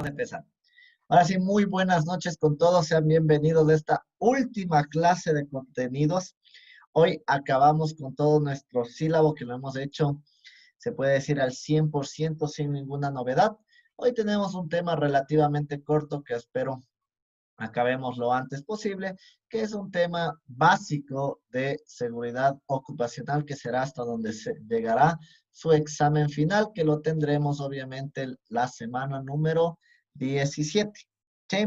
Empezar. Ahora sí, muy buenas noches con todos. Sean bienvenidos a esta última clase de contenidos. Hoy acabamos con todo nuestro sílabo que lo hemos hecho, se puede decir al 100% sin ninguna novedad. Hoy tenemos un tema relativamente corto que espero acabemos lo antes posible, que es un tema básico de seguridad ocupacional que será hasta donde se llegará su examen final, que lo tendremos obviamente la semana número 17. ¿Sí?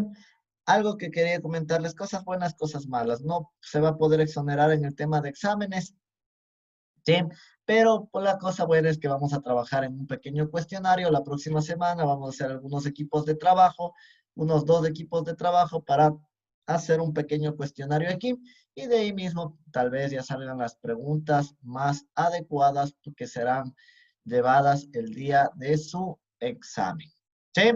Algo que quería comentarles, cosas buenas, cosas malas. No se va a poder exonerar en el tema de exámenes, ¿sí? Pero pues, la cosa buena es que vamos a trabajar en un pequeño cuestionario la próxima semana. Vamos a hacer algunos equipos de trabajo, unos 2 equipos de trabajo para hacer un pequeño cuestionario aquí. Y de ahí mismo tal vez ya salgan las preguntas más adecuadas que serán llevadas el día de su examen. ¿Sí?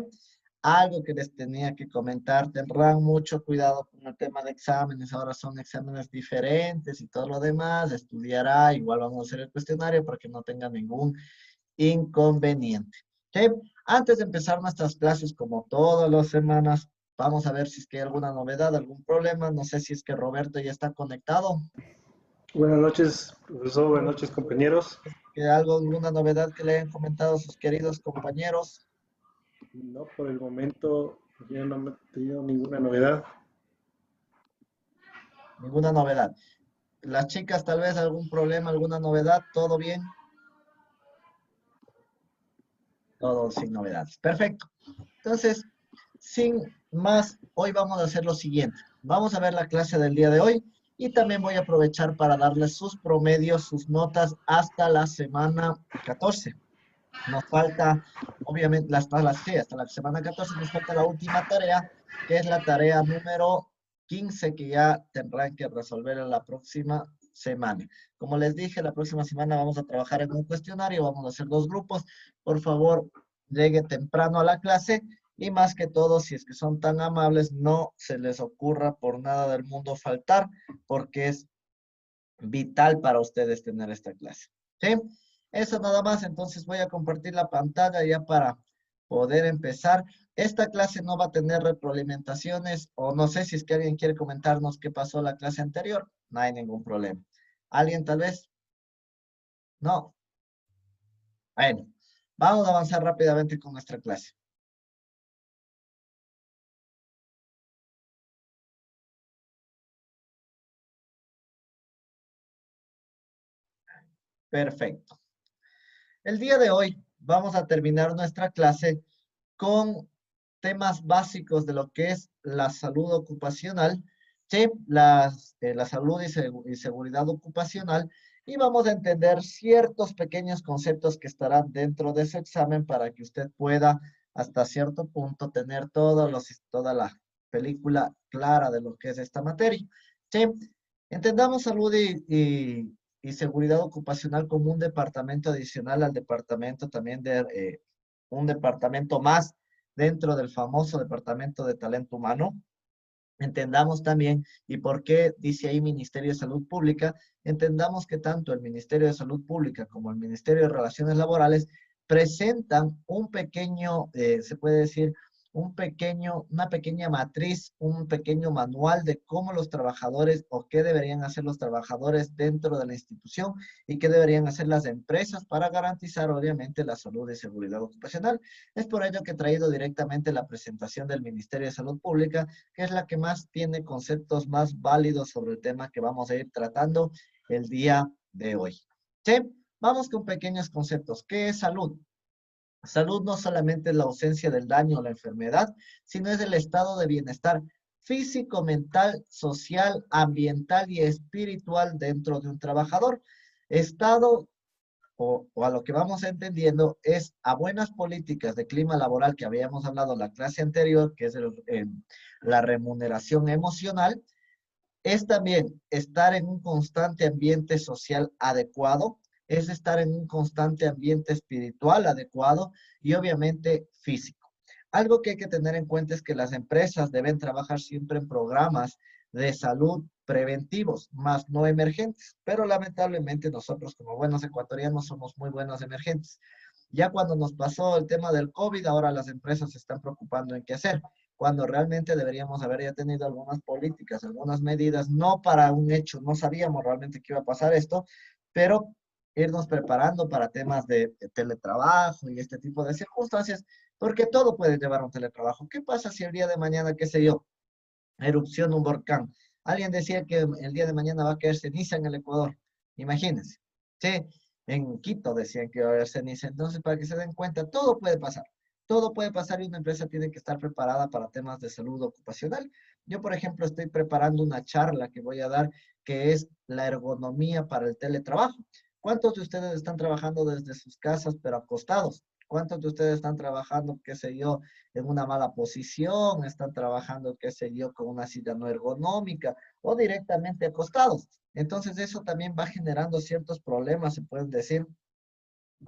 Algo que les tenía que comentar, tendrán mucho cuidado con el tema de exámenes, ahora son exámenes diferentes y todo lo demás, estudiará, igual vamos a hacer el cuestionario para que no tengan ningún inconveniente. ¿Ok? Antes de empezar nuestras clases, como todas las semanas, vamos a ver si es que hay alguna novedad, algún problema, no sé si es que Roberto ya está conectado, Buenas noches, profesor. Buenas noches, compañeros. que alguna novedad que le hayan comentado a sus queridos compañeros, No, por el momento yo no he tenido ninguna novedad. ninguna novedad. Las chicas tal vez algún problema, alguna novedad, todo bien. Todo sin novedades. Perfecto. Entonces, sin más, hoy vamos a hacer lo siguiente. Vamos a ver la clase del día de hoy y también voy a aprovechar para darles sus promedios, sus notas hasta la semana 14. Nos falta, obviamente, sí, hasta la semana 14 nos falta la última tarea, que es la tarea número 15, que ya tendrán que resolver en la próxima semana. Como les dije, la próxima semana vamos a trabajar en un cuestionario, vamos a hacer 2 grupos. Por favor, llegue temprano a la clase y más que todo, si es que son tan amables, no se les ocurra por nada del mundo faltar, porque es vital para ustedes tener esta clase. ¿Sí? Eso nada más, entonces voy a compartir la pantalla ya para poder empezar. Esta clase no va a tener retroalimentaciones o no sé si es que alguien quiere comentarnos qué pasó la clase anterior. No hay ningún problema. ¿Alguien tal vez? No. Bueno, vamos a avanzar rápidamente con nuestra clase. Perfecto. El día de hoy vamos a terminar nuestra clase con temas básicos de lo que es la salud ocupacional, ¿sí? La salud y seguridad ocupacional, y vamos a entender ciertos pequeños conceptos que estarán dentro de ese examen para que usted pueda hasta cierto punto tener toda la película clara de lo que es esta materia. ¿Sí? Entendamos salud y seguridad ocupacional como un departamento adicional al departamento también de un departamento más dentro del famoso Departamento de Talento Humano. Entendamos también, y por qué dice ahí Ministerio de Salud Pública, entendamos que tanto el Ministerio de Salud Pública como el Ministerio de Relaciones Laborales presentan un pequeño, se puede decir, una pequeña matriz, un pequeño manual de cómo los trabajadores o qué deberían hacer los trabajadores dentro de la institución y qué deberían hacer las empresas para garantizar, obviamente, la salud y seguridad ocupacional. Es por ello que he traído directamente la presentación del Ministerio de Salud Pública, que es la que más tiene conceptos más válidos sobre el tema que vamos a ir tratando el día de hoy. ¿Sí? Vamos con pequeños conceptos. ¿Qué es salud? Salud no solamente es la ausencia del daño o la enfermedad, sino es el estado de bienestar físico, mental, social, ambiental y espiritual dentro de un trabajador. Estado o a lo que vamos entendiendo es a buenas políticas de clima laboral que habíamos hablado en la clase anterior, que es la remuneración emocional, es también estar en un constante ambiente social adecuado, es estar en un constante ambiente espiritual adecuado y obviamente físico. Algo que hay que tener en cuenta es que las empresas deben trabajar siempre en programas de salud preventivos, más no emergentes, pero lamentablemente nosotros como buenos ecuatorianos somos muy buenos emergentes. Ya cuando nos pasó el tema del COVID, ahora las empresas se están preocupando en qué hacer, cuando realmente deberíamos haber ya tenido algunas políticas, algunas medidas, no para un hecho, no sabíamos realmente que iba a pasar esto, pero irnos preparando para temas de teletrabajo y este tipo de circunstancias, porque todo puede llevar a un teletrabajo. ¿Qué pasa si el día de mañana, qué sé yo, erupción un volcán? Alguien decía que el día de mañana va a caer ceniza en el Ecuador. Imagínense. Sí, en Quito decían que iba a haber ceniza. Entonces, para que se den cuenta, todo puede pasar. Todo puede pasar y una empresa tiene que estar preparada para temas de salud ocupacional. Yo, por ejemplo, estoy preparando una charla que voy a dar que es la ergonomía para el teletrabajo. ¿Cuántos de ustedes están trabajando desde sus casas pero acostados? ¿Cuántos de ustedes están trabajando, qué sé yo, en una mala posición, están trabajando, qué sé yo, con una silla no ergonómica o directamente acostados? Entonces eso también va generando ciertos problemas, se pueden decir,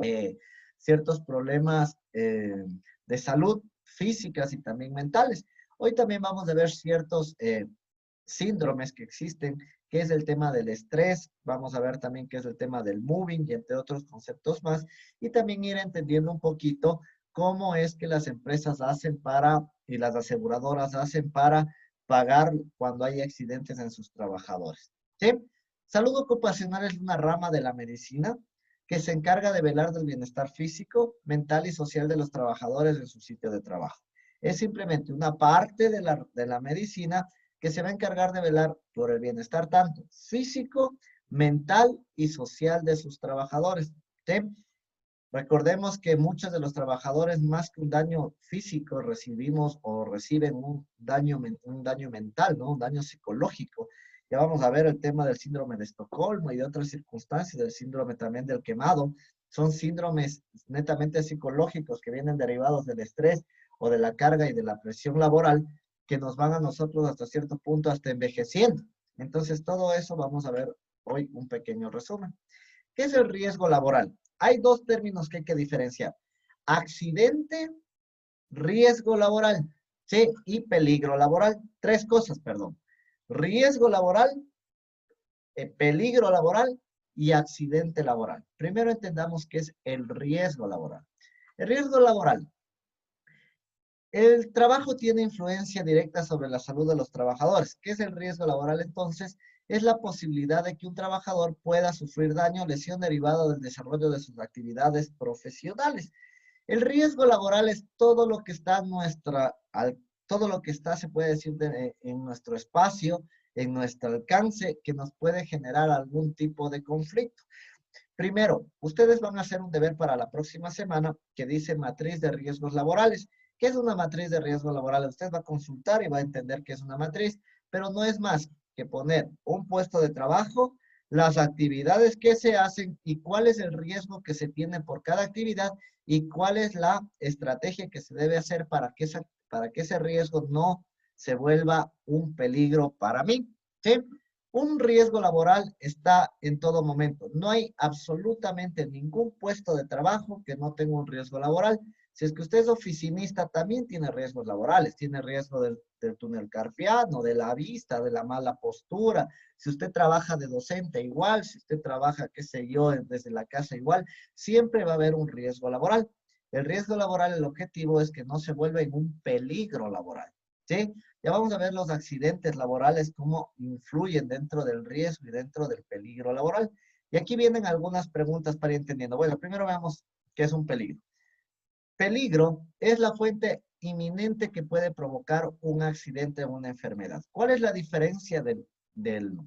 eh, ciertos problemas de salud físicas y también mentales. Hoy también vamos a ver ciertos síndromes que existen, que es el tema del estrés, vamos a ver también qué es el tema del moving y entre otros conceptos más, y también ir entendiendo un poquito cómo es que las empresas hacen para, y las aseguradoras hacen para pagar cuando hay accidentes en sus trabajadores. ¿Sí? Salud ocupacional es una rama de la medicina que se encarga de velar del bienestar físico, mental y social de los trabajadores en su sitio de trabajo. Es simplemente una parte de la medicina que se va a encargar de velar por el bienestar tanto físico, mental y social de sus trabajadores. ¿Sí? Recordemos que muchos de los trabajadores, más que un daño físico, recibimos o reciben un daño mental, ¿no? Un daño psicológico. Ya vamos a ver el tema del síndrome de Estocolmo y de otras circunstancias, del síndrome también del quemado. Son síndromes netamente psicológicos que vienen derivados del estrés o de la carga y de la presión laboral que nos van a nosotros hasta cierto punto hasta envejeciendo. Entonces, todo eso vamos a ver hoy un pequeño resumen. ¿Qué es el riesgo laboral? Hay dos términos que hay que diferenciar. Accidente, riesgo laboral, ¿sí? Y peligro laboral. Tres cosas, perdón. Riesgo laboral, peligro laboral y accidente laboral. Primero entendamos qué es el riesgo laboral. El riesgo laboral. El trabajo tiene influencia directa sobre la salud de los trabajadores. ¿Qué es el riesgo laboral entonces? Es la posibilidad de que un trabajador pueda sufrir daño o lesión derivado del desarrollo de sus actividades profesionales. El riesgo laboral es todo lo que está todo lo que está, se puede decir, en nuestro espacio, en nuestro alcance, que nos puede generar algún tipo de conflicto. Primero, ustedes van a hacer un deber para la próxima semana que dice matriz de riesgos laborales. ¿Qué es una matriz de riesgos laborales? Usted va a consultar y va a entender qué es una matriz, pero no es más que poner un puesto de trabajo, las actividades que se hacen y cuál es el riesgo que se tiene por cada actividad y cuál es la estrategia que se debe hacer para que ese riesgo no se vuelva un peligro para mí. ¿Sí? Un riesgo laboral está en todo momento. No hay absolutamente ningún puesto de trabajo que no tenga un riesgo laboral. Si es que usted es oficinista, también tiene riesgos laborales. Tiene riesgo del túnel carpiano, de la vista, de la mala postura. Si usted trabaja de docente, igual. Si usted trabaja, qué sé yo, desde la casa, igual. Siempre va a haber un riesgo laboral. El riesgo laboral, el objetivo es que no se vuelva en un peligro laboral. ¿Sí? Ya vamos a ver los accidentes laborales, cómo influyen dentro del riesgo y dentro del peligro laboral. Y aquí vienen algunas preguntas para ir entendiendo. Bueno, primero veamos qué es un peligro. Peligro es la fuente inminente que puede provocar un accidente o una enfermedad. ¿Cuál es la diferencia del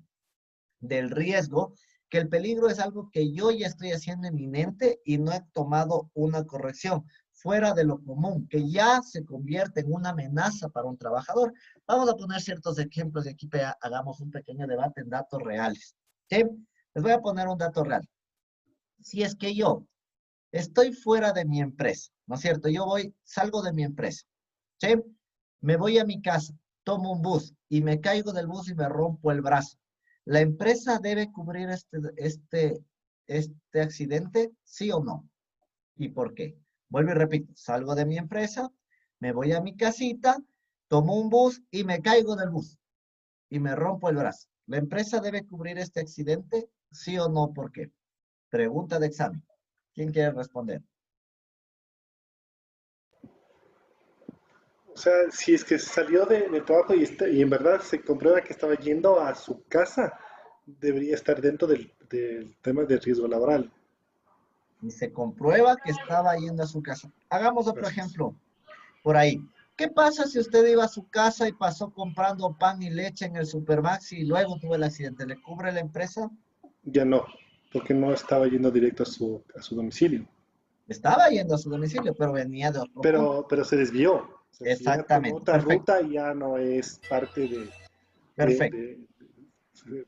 riesgo? Que el peligro es algo que yo ya estoy haciendo inminente y no he tomado una corrección fuera de lo común, que ya se convierte en una amenaza para un trabajador. Vamos a poner ciertos ejemplos y aquí hagamos un pequeño debate en datos reales. ¿Sí? Les voy a poner un dato real. Si es que yo estoy fuera de mi empresa, ¿no es cierto? Salgo de mi empresa, ¿sí? Me voy a mi casa, tomo un bus y me caigo del bus y me rompo el brazo. ¿La empresa debe cubrir este accidente, sí o no? ¿Y por qué? Vuelvo y repito, salgo de mi empresa, me voy a mi casita, tomo un bus y me caigo del bus y me rompo el brazo. ¿La empresa debe cubrir este accidente, sí o no? ¿Por qué? Pregunta de examen. ¿Quién quiere responder? O sea, si es que salió del trabajo y en verdad se comprueba que estaba yendo a su casa, debería estar dentro del tema de riesgo laboral. Y se comprueba que estaba yendo a su casa. Hagamos otro Gracias. ejemplo por ahí. ¿Qué pasa si usted iba a su casa y pasó comprando pan y leche en el Supermax y luego tuvo el accidente? ¿Le cubre la empresa? Ya no, porque no estaba yendo directo a su domicilio. Estaba yendo a su domicilio, pero venía de otro punto. Pero se desvió. O sea, si ya tomó Exactamente, otra perfecto, ruta, ya no es parte de, perfecto. de-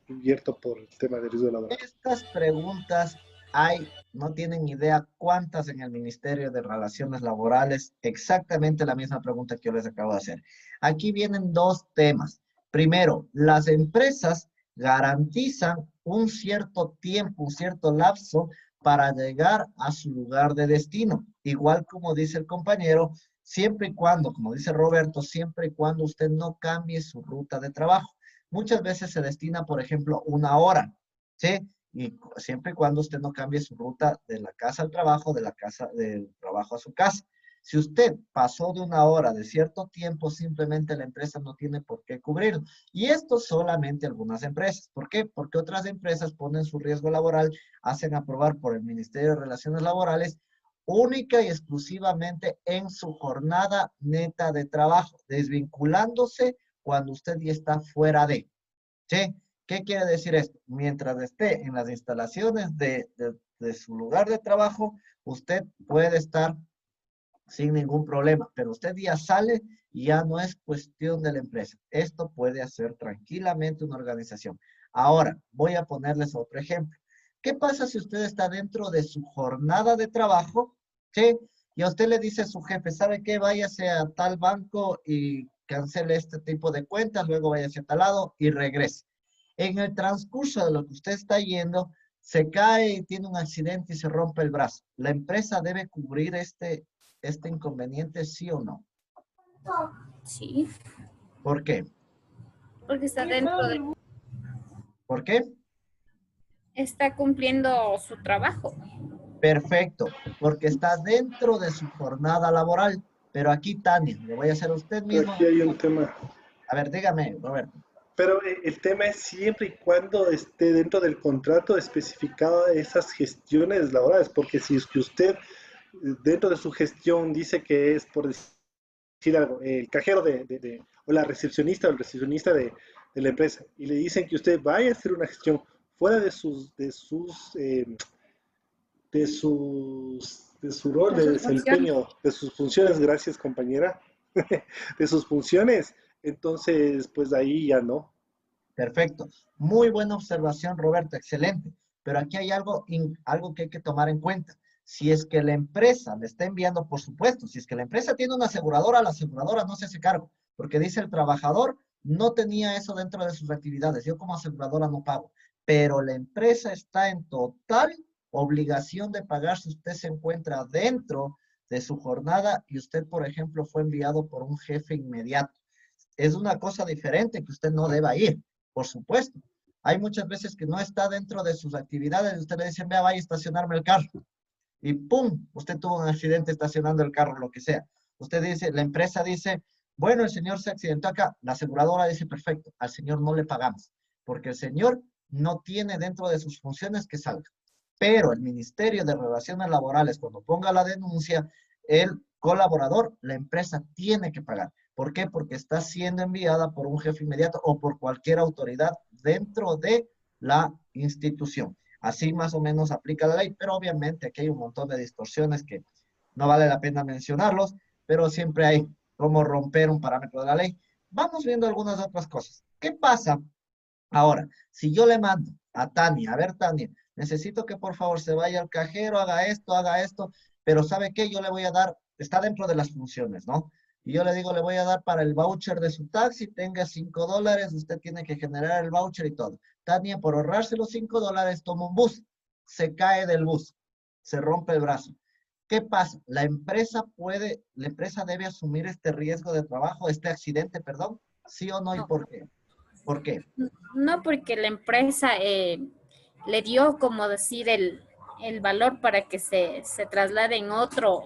cubierto por el tema de riesgo laboral. Estas preguntas hay, no tienen idea cuántas en el Ministerio de Relaciones Laborales, exactamente la misma pregunta que yo les acabo de hacer. Aquí vienen dos temas. Primero, las empresas garantizan un cierto tiempo, un cierto lapso para llegar a su lugar de destino. Igual como dice el compañero, siempre y cuando, como dice Roberto, siempre y cuando usted no cambie su ruta de trabajo. Muchas veces se destina, por ejemplo, una hora, ¿sí? Y siempre y cuando usted no cambie su ruta de la casa al trabajo, de la casa, del trabajo a su casa. Si usted pasó de una hora de cierto tiempo, simplemente la empresa no tiene por qué cubrirlo. Y esto solamente algunas empresas. ¿Por qué? Porque otras empresas ponen su riesgo laboral, hacen aprobar por el Ministerio de Relaciones Laborales única y exclusivamente en su jornada neta de trabajo, desvinculándose cuando usted ya está fuera de. ¿Sí? ¿Qué quiere decir esto? Mientras esté en las instalaciones de su lugar de trabajo, usted puede estar sin ningún problema, pero usted ya sale y ya no es cuestión de la empresa. Esto puede hacer tranquilamente una organización. Ahora, voy a ponerles otro ejemplo. ¿Qué pasa si usted está dentro de su jornada de trabajo? ¿Sí? Y a usted le dice a su jefe, ¿sabe qué? Váyase a tal banco y cancele este tipo de cuentas, luego váyase a tal lado y regrese. En el transcurso de lo que usted está yendo, se cae y tiene un accidente y se rompe el brazo. ¿La empresa debe cubrir este inconveniente, sí o no? Sí, ¿Por qué? porque está dentro de, ¿Por qué? está cumpliendo su trabajo. Perfecto, porque está dentro de su jornada laboral. Pero aquí, Tania, le voy a hacer a usted Pero mismo. aquí hay un tema. A ver, dígame, Roberto. Pero el tema es siempre y cuando esté dentro del contrato especificado esas gestiones laborales, porque si es que usted dentro de su gestión dice que es, por decir algo, el cajero o la recepcionista o el recepcionista de la empresa, y le dicen que usted vaya a hacer una gestión fuera de su rol De de sus funciones. desempeño, de sus funciones, gracias compañera, de sus funciones, entonces pues ahí ya no. Perfecto. Muy buena observación, Roberto. Excelente. Pero aquí hay algo que hay que tomar en cuenta. Si es que la empresa le está enviando, por supuesto, si es que la empresa tiene una aseguradora, la aseguradora no se hace cargo, porque dice el trabajador, no tenía eso dentro de sus actividades. Yo como aseguradora no pago. Pero la empresa está en total obligación de pagar si usted se encuentra dentro de su jornada y usted, por ejemplo, fue enviado por un jefe inmediato. Es una cosa diferente que usted no deba ir. Por supuesto. Hay muchas veces que no está dentro de sus actividades y usted le dice, vea, vaya a estacionarme el carro. Y ¡pum! Usted tuvo un accidente estacionando el carro, lo que sea. Usted dice, la empresa dice, bueno, el señor se accidentó acá. La aseguradora dice, perfecto, al señor no le pagamos, porque el señor no tiene dentro de sus funciones que salga. Pero el Ministerio de Relaciones Laborales, cuando ponga la denuncia, el colaborador, la empresa tiene que pagar. ¿Por qué? Porque está siendo enviada por un jefe inmediato o por cualquier autoridad dentro de la institución. Así más o menos aplica la ley, pero obviamente aquí hay un montón de distorsiones que no vale la pena mencionarlos, pero siempre hay como romper un parámetro de la ley. Vamos viendo algunas otras cosas. ¿Qué pasa ahora? Si yo le mando a Tania, a ver Tania, necesito que por favor se vaya al cajero, haga esto, pero ¿sabe qué? Yo le voy a dar, está dentro de las funciones, ¿no? Y yo le digo, le voy a dar para el voucher de su taxi, tenga $5, usted tiene que generar el voucher y todo. Tania, por ahorrarse los $5, toma un bus, se cae del bus, se rompe el brazo. ¿Qué pasa? La empresa debe asumir este riesgo de trabajo, este accidente, perdón, sí o no, y No, por qué. ¿Por qué? no porque la empresa le dio, como decir, el valor para que se traslade en otro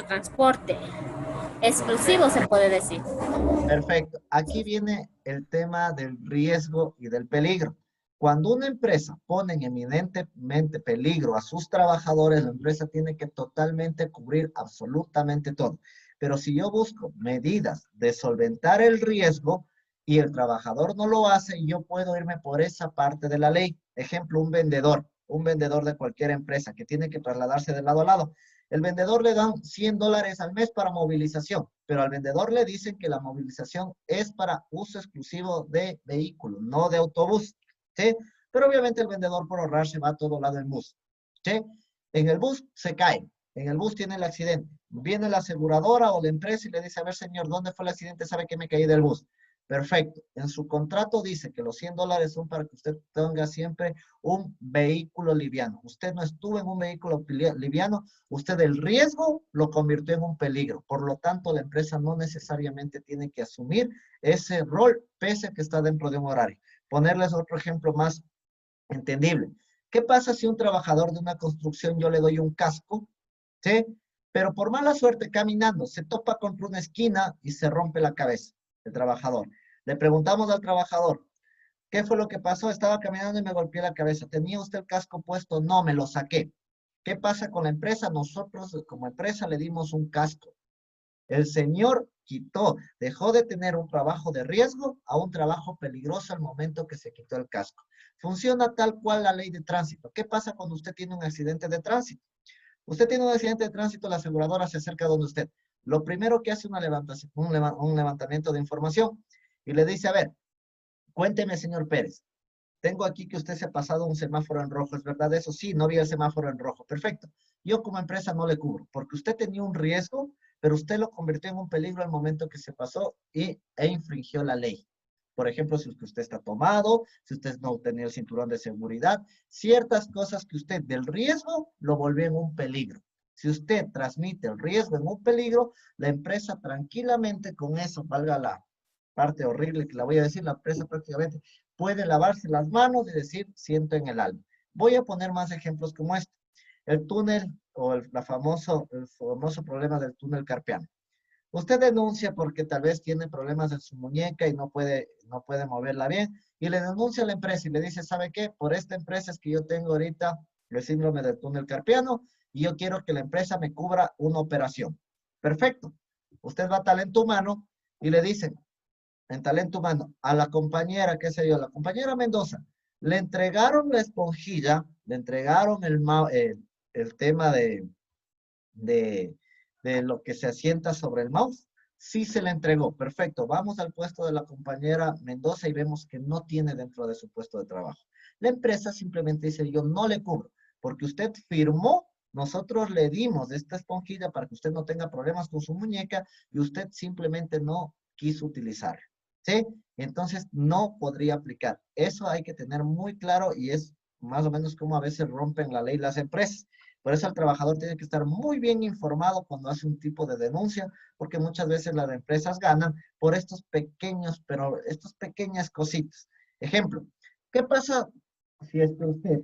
transporte. exclusivo, se puede decir. Perfecto. Aquí viene el tema del riesgo y del peligro. Cuando una empresa pone en eminentemente peligro a sus trabajadores, la empresa tiene que totalmente cubrir absolutamente todo. Pero si yo busco medidas de solventar el riesgo y el trabajador no lo hace, yo puedo irme por esa parte de la ley. Ejemplo, un vendedor de cualquier empresa que tiene que trasladarse de lado a lado. El vendedor le dan $100 al mes para movilización, pero al vendedor le dicen que la movilización es para uso exclusivo de vehículo, no de autobús, ¿sí? Pero obviamente el vendedor por ahorrarse va a todo lado en bus, ¿sí? En el bus se cae, en el bus tiene el accidente. Viene la aseguradora o la empresa y le dice, a ver señor, ¿dónde fue el accidente? ¿Sabe que me caí del bus? Perfecto. En su contrato dice que los $100 son para que usted tenga siempre un vehículo liviano. Usted no estuvo en un vehículo liviano, usted el riesgo lo convirtió en un peligro. Por lo tanto, la empresa no necesariamente tiene que asumir ese rol pese a que está dentro de un horario. Ponerles otro ejemplo más entendible. ¿Qué pasa si un trabajador de una construcción yo le doy un casco, ¿sí? Pero por mala suerte caminando se topa contra una esquina y se rompe la cabeza el trabajador? Le preguntamos al trabajador, ¿qué fue lo que pasó? Estaba caminando y me golpeé la cabeza. ¿Tenía usted el casco puesto? No, me lo saqué. ¿Qué pasa con la empresa? Nosotros como empresa le dimos un casco. El señor quitó, dejó de tener un trabajo de riesgo a un trabajo peligroso al momento que se quitó el casco. Funciona tal cual la ley de tránsito. ¿Qué pasa cuando usted tiene un accidente de tránsito? Usted tiene un accidente de tránsito, la aseguradora se acerca donde usted. Lo primero que hace es un levantamiento de información y le dice, a ver, cuénteme, señor Pérez, tengo aquí que usted se ha pasado un semáforo en rojo, ¿es verdad eso? Sí, no vi el semáforo en rojo. Perfecto. Yo como empresa no le cubro, porque usted tenía un riesgo, pero usted lo convirtió en un peligro al momento que se pasó e infringió la ley. Por ejemplo, si usted está tomado, si usted no tenía el cinturón de seguridad, ciertas cosas que usted del riesgo lo volvió en un peligro. Si usted transmite el riesgo en un peligro, la empresa tranquilamente con eso, valga la parte horrible que la voy a decir, la empresa prácticamente puede lavarse las manos y decir, siento en el alma. Voy a poner más ejemplos como este. El túnel o el famoso problema del túnel carpiano. Usted denuncia porque tal vez tiene problemas en su muñeca y no puede moverla bien, y le denuncia a la empresa y le dice, ¿sabe qué? Por esta empresa es que yo tengo ahorita el síndrome del túnel carpiano y yo quiero que la empresa me cubra una operación. Perfecto. Usted va a talento humano y le dice, en talento humano, a la compañera, qué sé yo, la compañera Mendoza, le entregaron la esponjilla, le entregaron el tema de, de lo que se asienta sobre el mouse. Sí se le entregó, perfecto. Vamos al puesto de la compañera Mendoza y vemos que no tiene dentro de su puesto de trabajo. La empresa simplemente dice, yo no le cubro, porque usted firmó, nosotros le dimos esta esponjilla para que usted no tenga problemas con su muñeca y usted simplemente no quiso utilizarla. ¿Sí? Entonces no podría aplicar. Eso hay que tener muy claro y es más o menos como a veces rompen la ley las empresas. Por eso el trabajador tiene que estar muy bien informado cuando hace un tipo de denuncia, porque muchas veces las empresas ganan por estos pequeños, pero estas pequeñas cositas. Ejemplo, ¿qué pasa si es que usted,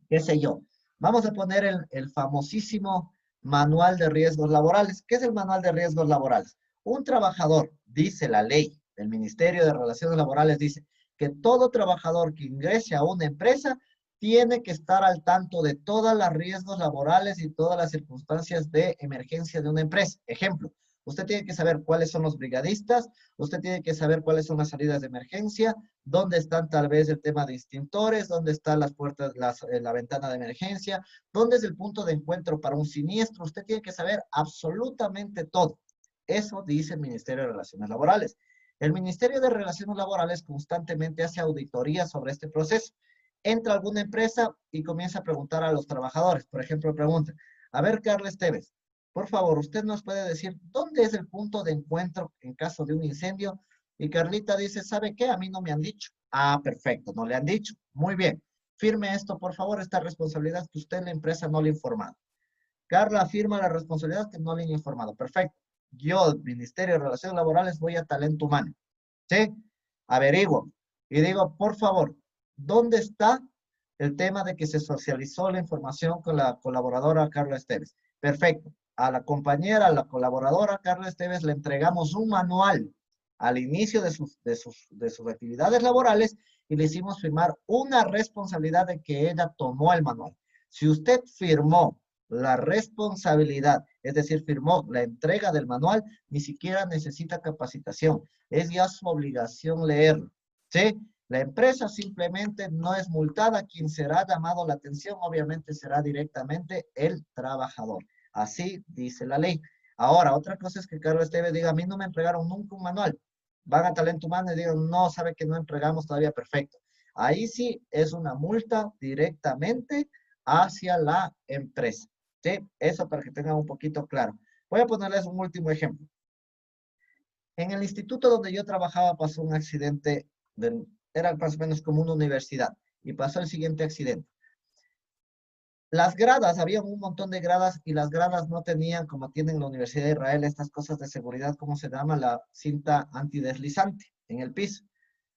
qué sé yo, vamos a poner el famosísimo manual de riesgos laborales? ¿Qué es el manual de riesgos laborales? Un trabajador, dice la ley del Ministerio de Relaciones Laborales, dice que todo trabajador que ingrese a una empresa tiene que estar al tanto de todos los riesgos laborales y todas las circunstancias de emergencia de una empresa. Ejemplo, usted tiene que saber cuáles son los brigadistas, usted tiene que saber cuáles son las salidas de emergencia, dónde están tal vez el tema de extintores, dónde están las puertas, la ventana de emergencia, dónde es el punto de encuentro para un siniestro. Usted tiene que saber absolutamente todo. Eso dice el Ministerio de Relaciones Laborales. El Ministerio de Relaciones Laborales constantemente hace auditoría sobre este proceso. Entra alguna empresa y comienza a preguntar a los trabajadores. Por ejemplo, pregunta, a ver, Carlos Tevez, por favor, usted nos puede decir dónde es el punto de encuentro en caso de un incendio. Y Carlita dice, ¿sabe qué? A mí no me han dicho. Ah, perfecto, no le han dicho. Muy bien. Firme esto, por favor, esta responsabilidad que usted, la empresa, no le ha informado. Carla firma la responsabilidad que no le han informado. Perfecto. Yo, Ministerio de Relaciones Laborales, voy a talento humano. ¿Sí? Averiguo. Y digo, por favor, ¿dónde está el tema de que se socializó la información con la colaboradora Carla Esteves? Perfecto. a la compañera, a la colaboradora Carla Esteves, le entregamos un manual al inicio de sus actividades laborales y le hicimos firmar una responsabilidad de que ella tomó el manual. Si usted firmó la responsabilidad, es decir, firmó la entrega del manual, ni siquiera necesita capacitación. Es ya su obligación leerlo, ¿sí? La empresa simplemente no es multada. Quien será llamado la atención, obviamente, será directamente el trabajador. Así dice la ley. Ahora, otra cosa es que Carlos Esteves diga, a mí no me entregaron nunca un manual. Van a Talento Humano y digan, no, sabe que no entregamos todavía, perfecto. Ahí sí es una multa directamente hacia la empresa. ¿Sí? Eso para que tengan un poquito claro. Voy a ponerles un último ejemplo. En el instituto donde yo trabajaba pasó un accidente, era más o menos como una universidad, y pasó el siguiente accidente. Las gradas, había un montón de gradas y las gradas no tenían, como tienen la Universidad de Israel, estas cosas de seguridad, ¿cómo se llama? La cinta antideslizante en el piso.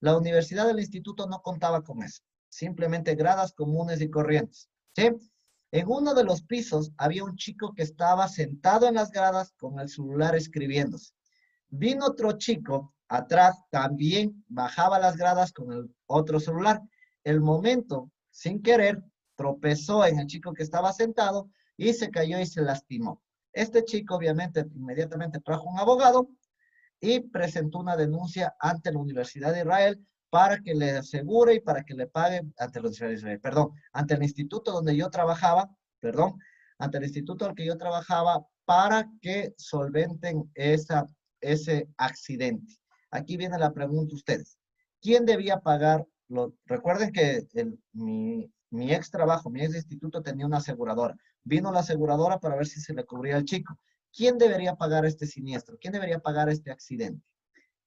La universidad del instituto no contaba con eso, simplemente gradas comunes y corrientes, ¿sí? En uno de los pisos había un chico que estaba sentado en las gradas con el celular escribiéndose. Vino otro chico atrás, también bajaba las gradas con el otro celular. El momento, sin querer, tropezó en el chico que estaba sentado y se cayó y se lastimó. Este chico obviamente inmediatamente trajo un abogado y presentó una denuncia ante la Universidad de Israel para que le asegure y para que le pague ante la Universidad de Israel, perdón, ante el instituto donde yo trabajaba, perdón, ante el instituto al que yo trabajaba para que solventen ese accidente. Aquí viene la pregunta ustedes. ¿Quién debía pagar? Recuerden que mi ex trabajo, mi ex instituto tenía una aseguradora. Vino la aseguradora para ver si se le cubría al chico. ¿Quién debería pagar este siniestro? ¿Quién debería pagar este accidente?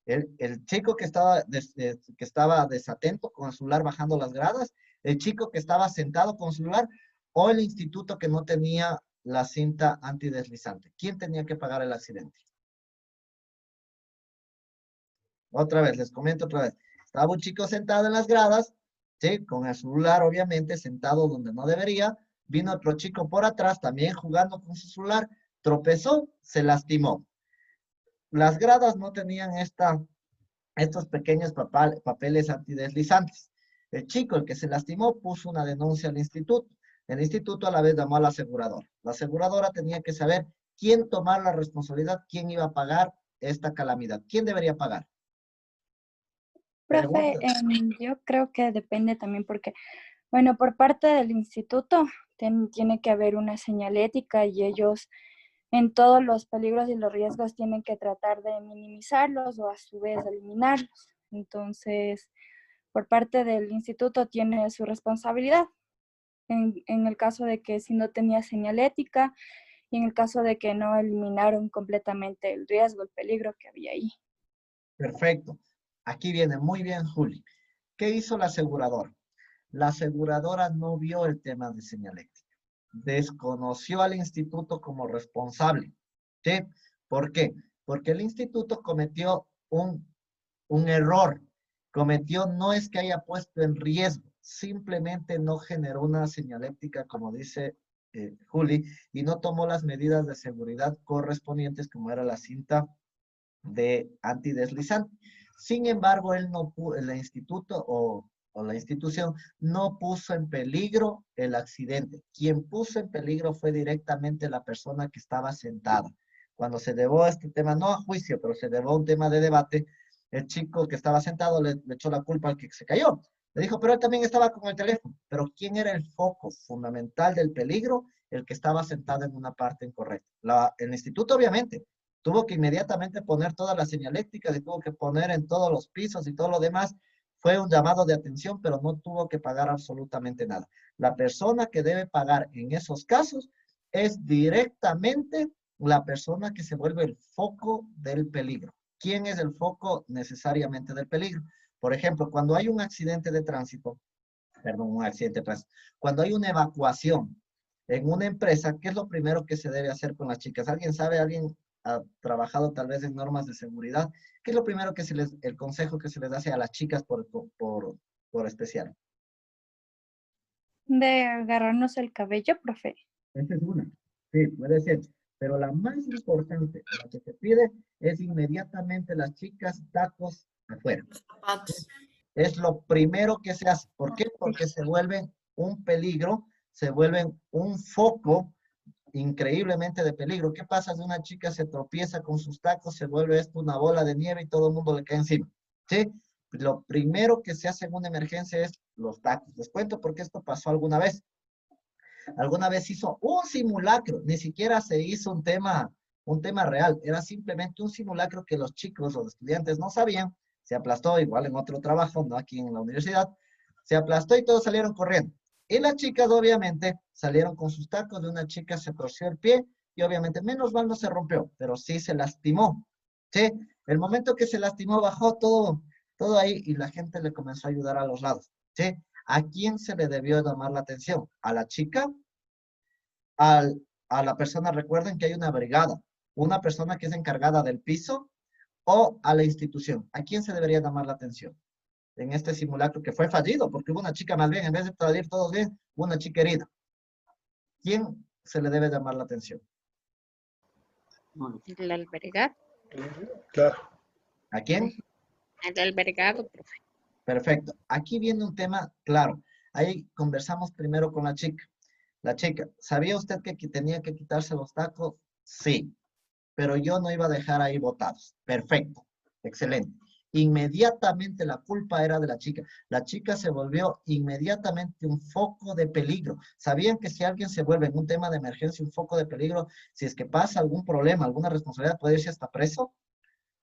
El chico que estaba desatento con el celular bajando las gradas, el chico que estaba sentado con el celular, o el instituto que no tenía la cinta antideslizante. ¿Quién tenía que pagar el accidente? Otra vez, les comento otra vez. Estaba un chico sentado en las gradas, ¿sí? Con el celular, obviamente, sentado donde no debería. Vino otro chico por atrás, también jugando con su celular, tropezó, se lastimó. Las gradas no tenían estos pequeños papeles antideslizantes. El chico, el que se lastimó, puso una denuncia al instituto. El instituto a la vez llamó a la aseguradora. La aseguradora tenía que saber quién tomar la responsabilidad, quién iba a pagar esta calamidad, quién debería pagar. Profe, Preguntas. yo creo que depende también porque, bueno, por parte del instituto tiene que haber una señalética y ellos en todos los peligros y los riesgos tienen que tratar de minimizarlos o a su vez eliminarlos. Entonces, por parte del instituto tiene su responsabilidad. En el caso de que si no tenía señalética y en el caso de que no eliminaron completamente el riesgo, el peligro que había ahí. Perfecto. Aquí viene muy bien, Juli. ¿Qué hizo la aseguradora? La aseguradora no vio el tema de señalética. Desconoció al instituto como responsable. ¿Sí? ¿Por qué? Porque el instituto cometió un error. Cometió, no es que haya puesto en riesgo, simplemente no generó una señalética, como dice Juli, y no tomó las medidas de seguridad correspondientes, como era la cinta de antideslizante. Sin embargo, el instituto o la institución no puso en peligro el accidente. Quien puso en peligro fue directamente la persona que estaba sentada. Cuando se llevó este tema, no a juicio, pero se llevó un tema de debate, el chico que estaba sentado le echó la culpa al que se cayó. Le dijo, pero él también estaba con el teléfono. Pero ¿quién era el foco fundamental del peligro? El que estaba sentado en una parte incorrecta. El instituto, obviamente, tuvo que inmediatamente poner todas las señaléticas y tuvo que poner en todos los pisos y todo lo demás. Fue un llamado de atención, pero no tuvo que pagar absolutamente nada. La persona que debe pagar en esos casos es directamente la persona que se vuelve el foco del peligro. ¿Quién es el foco necesariamente del peligro? Por ejemplo, cuando hay un accidente de tránsito, perdón, un accidente de tránsito, cuando hay una evacuación en una empresa, ¿qué es lo primero que se debe hacer con las chicas? ¿Alguien sabe? ¿Alguien ha trabajado tal vez en normas de seguridad? ¿Qué es lo primero que el consejo que se les hace a las chicas por especial? De agarrarnos el cabello, profe. Esa es una. Sí, puede ser. pero la más importante, la que se pide, es inmediatamente las chicas tacos afuera. Zapatos. Es lo primero que se hace. ¿Por qué? Porque se vuelven un peligro, se vuelven un foco increíblemente de peligro. ¿Qué pasa si una chica se tropieza con sus tacos, se vuelve esto una bola de nieve y todo el mundo le cae encima? ¿Sí? Lo primero que se hace en una emergencia es los tacos. Les cuento porque esto pasó alguna vez. Alguna vez hizo un simulacro, ni siquiera se hizo un tema real, era simplemente un simulacro que los chicos, los estudiantes no sabían, se aplastó igual en otro trabajo, no aquí en la universidad, se aplastó y todos salieron corriendo. Y las chicas obviamente salieron con sus tacos, de una chica se torció el pie y obviamente menos mal no se rompió, pero sí se lastimó. ¿Sí? El momento que se lastimó bajó todo ahí y la gente le comenzó a ayudar a los lados. ¿Sí? ¿A quién se le debió llamar la atención? ¿A la chica? A la persona, recuerden que hay una persona que es encargada del piso o a la institución. ¿A quién se debería llamar la atención? En este simulacro que fue fallido, porque hubo una chica más bien, en vez de salir todos bien, hubo una chica herida. ¿Quién se le debe llamar la atención? El albergado. Claro. ¿A quién? El albergado, profe. Perfecto. Aquí viene un tema claro. Ahí conversamos primero con la chica. La chica, ¿sabía usted que tenía que quitarse los tacos? Sí, pero yo no iba a dejar ahí botados. Perfecto, excelente. Inmediatamente la culpa era de la chica. La chica se volvió inmediatamente un foco de peligro. ¿Sabían que si alguien se vuelve en un tema de emergencia un foco de peligro, si es que pasa algún problema, alguna responsabilidad, puede irse hasta preso?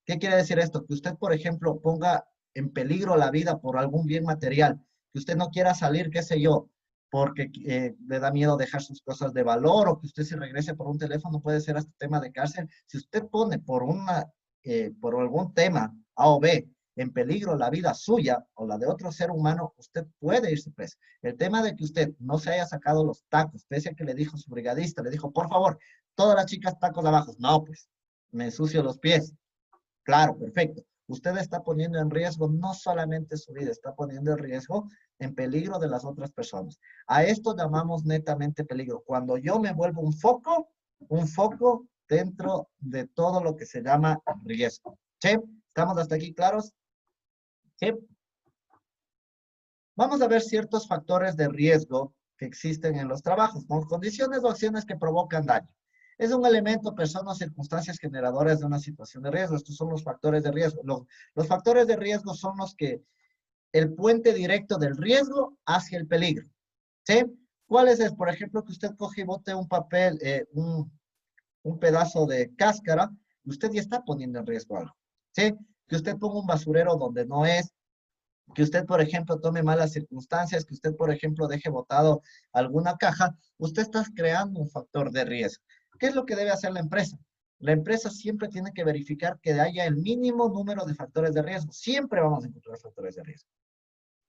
¿Qué quiere decir esto? Que usted, por ejemplo, ponga en peligro la vida por algún bien material, que usted no quiera salir, qué sé yo, porque le da miedo dejar sus cosas de valor o que usted se regrese por un teléfono, puede ser hasta tema de cárcel. Si usted pone por algún tema A o B en peligro la vida suya o la de otro ser humano, usted puede irse preso. El tema de que usted no se haya sacado los tacos, pese a que le dijo su brigadista, le dijo, por favor, todas las chicas tacos abajo. No, pues, me ensucio los pies. Claro, perfecto. Usted está poniendo en riesgo no solamente su vida, está poniendo en riesgo, en peligro de las otras personas. A esto llamamos netamente peligro. Cuando yo me vuelvo un foco dentro de todo lo que se llama riesgo. ¿Sí? ¿Estamos hasta aquí claros? ¿Sí? Vamos a ver ciertos factores de riesgo que existen en los trabajos, con condiciones o acciones que provocan daño. Es un elemento, persona o circunstancias generadoras de una situación de riesgo. Estos son los factores de riesgo. Los factores de riesgo son los que, el puente directo del riesgo hacia el peligro. ¿Sí? ¿Cuáles es? Por ejemplo, que usted coge y bote un papel, un pedazo de cáscara, usted ya está poniendo en riesgo algo. ¿Sí? Que usted ponga un basurero donde no es, que usted, por ejemplo, tome malas circunstancias, que usted, por ejemplo, deje botado alguna caja, usted está creando un factor de riesgo. ¿Qué es lo que debe hacer la empresa? La empresa siempre tiene que verificar que haya el mínimo número de factores de riesgo. Siempre vamos a encontrar factores de riesgo.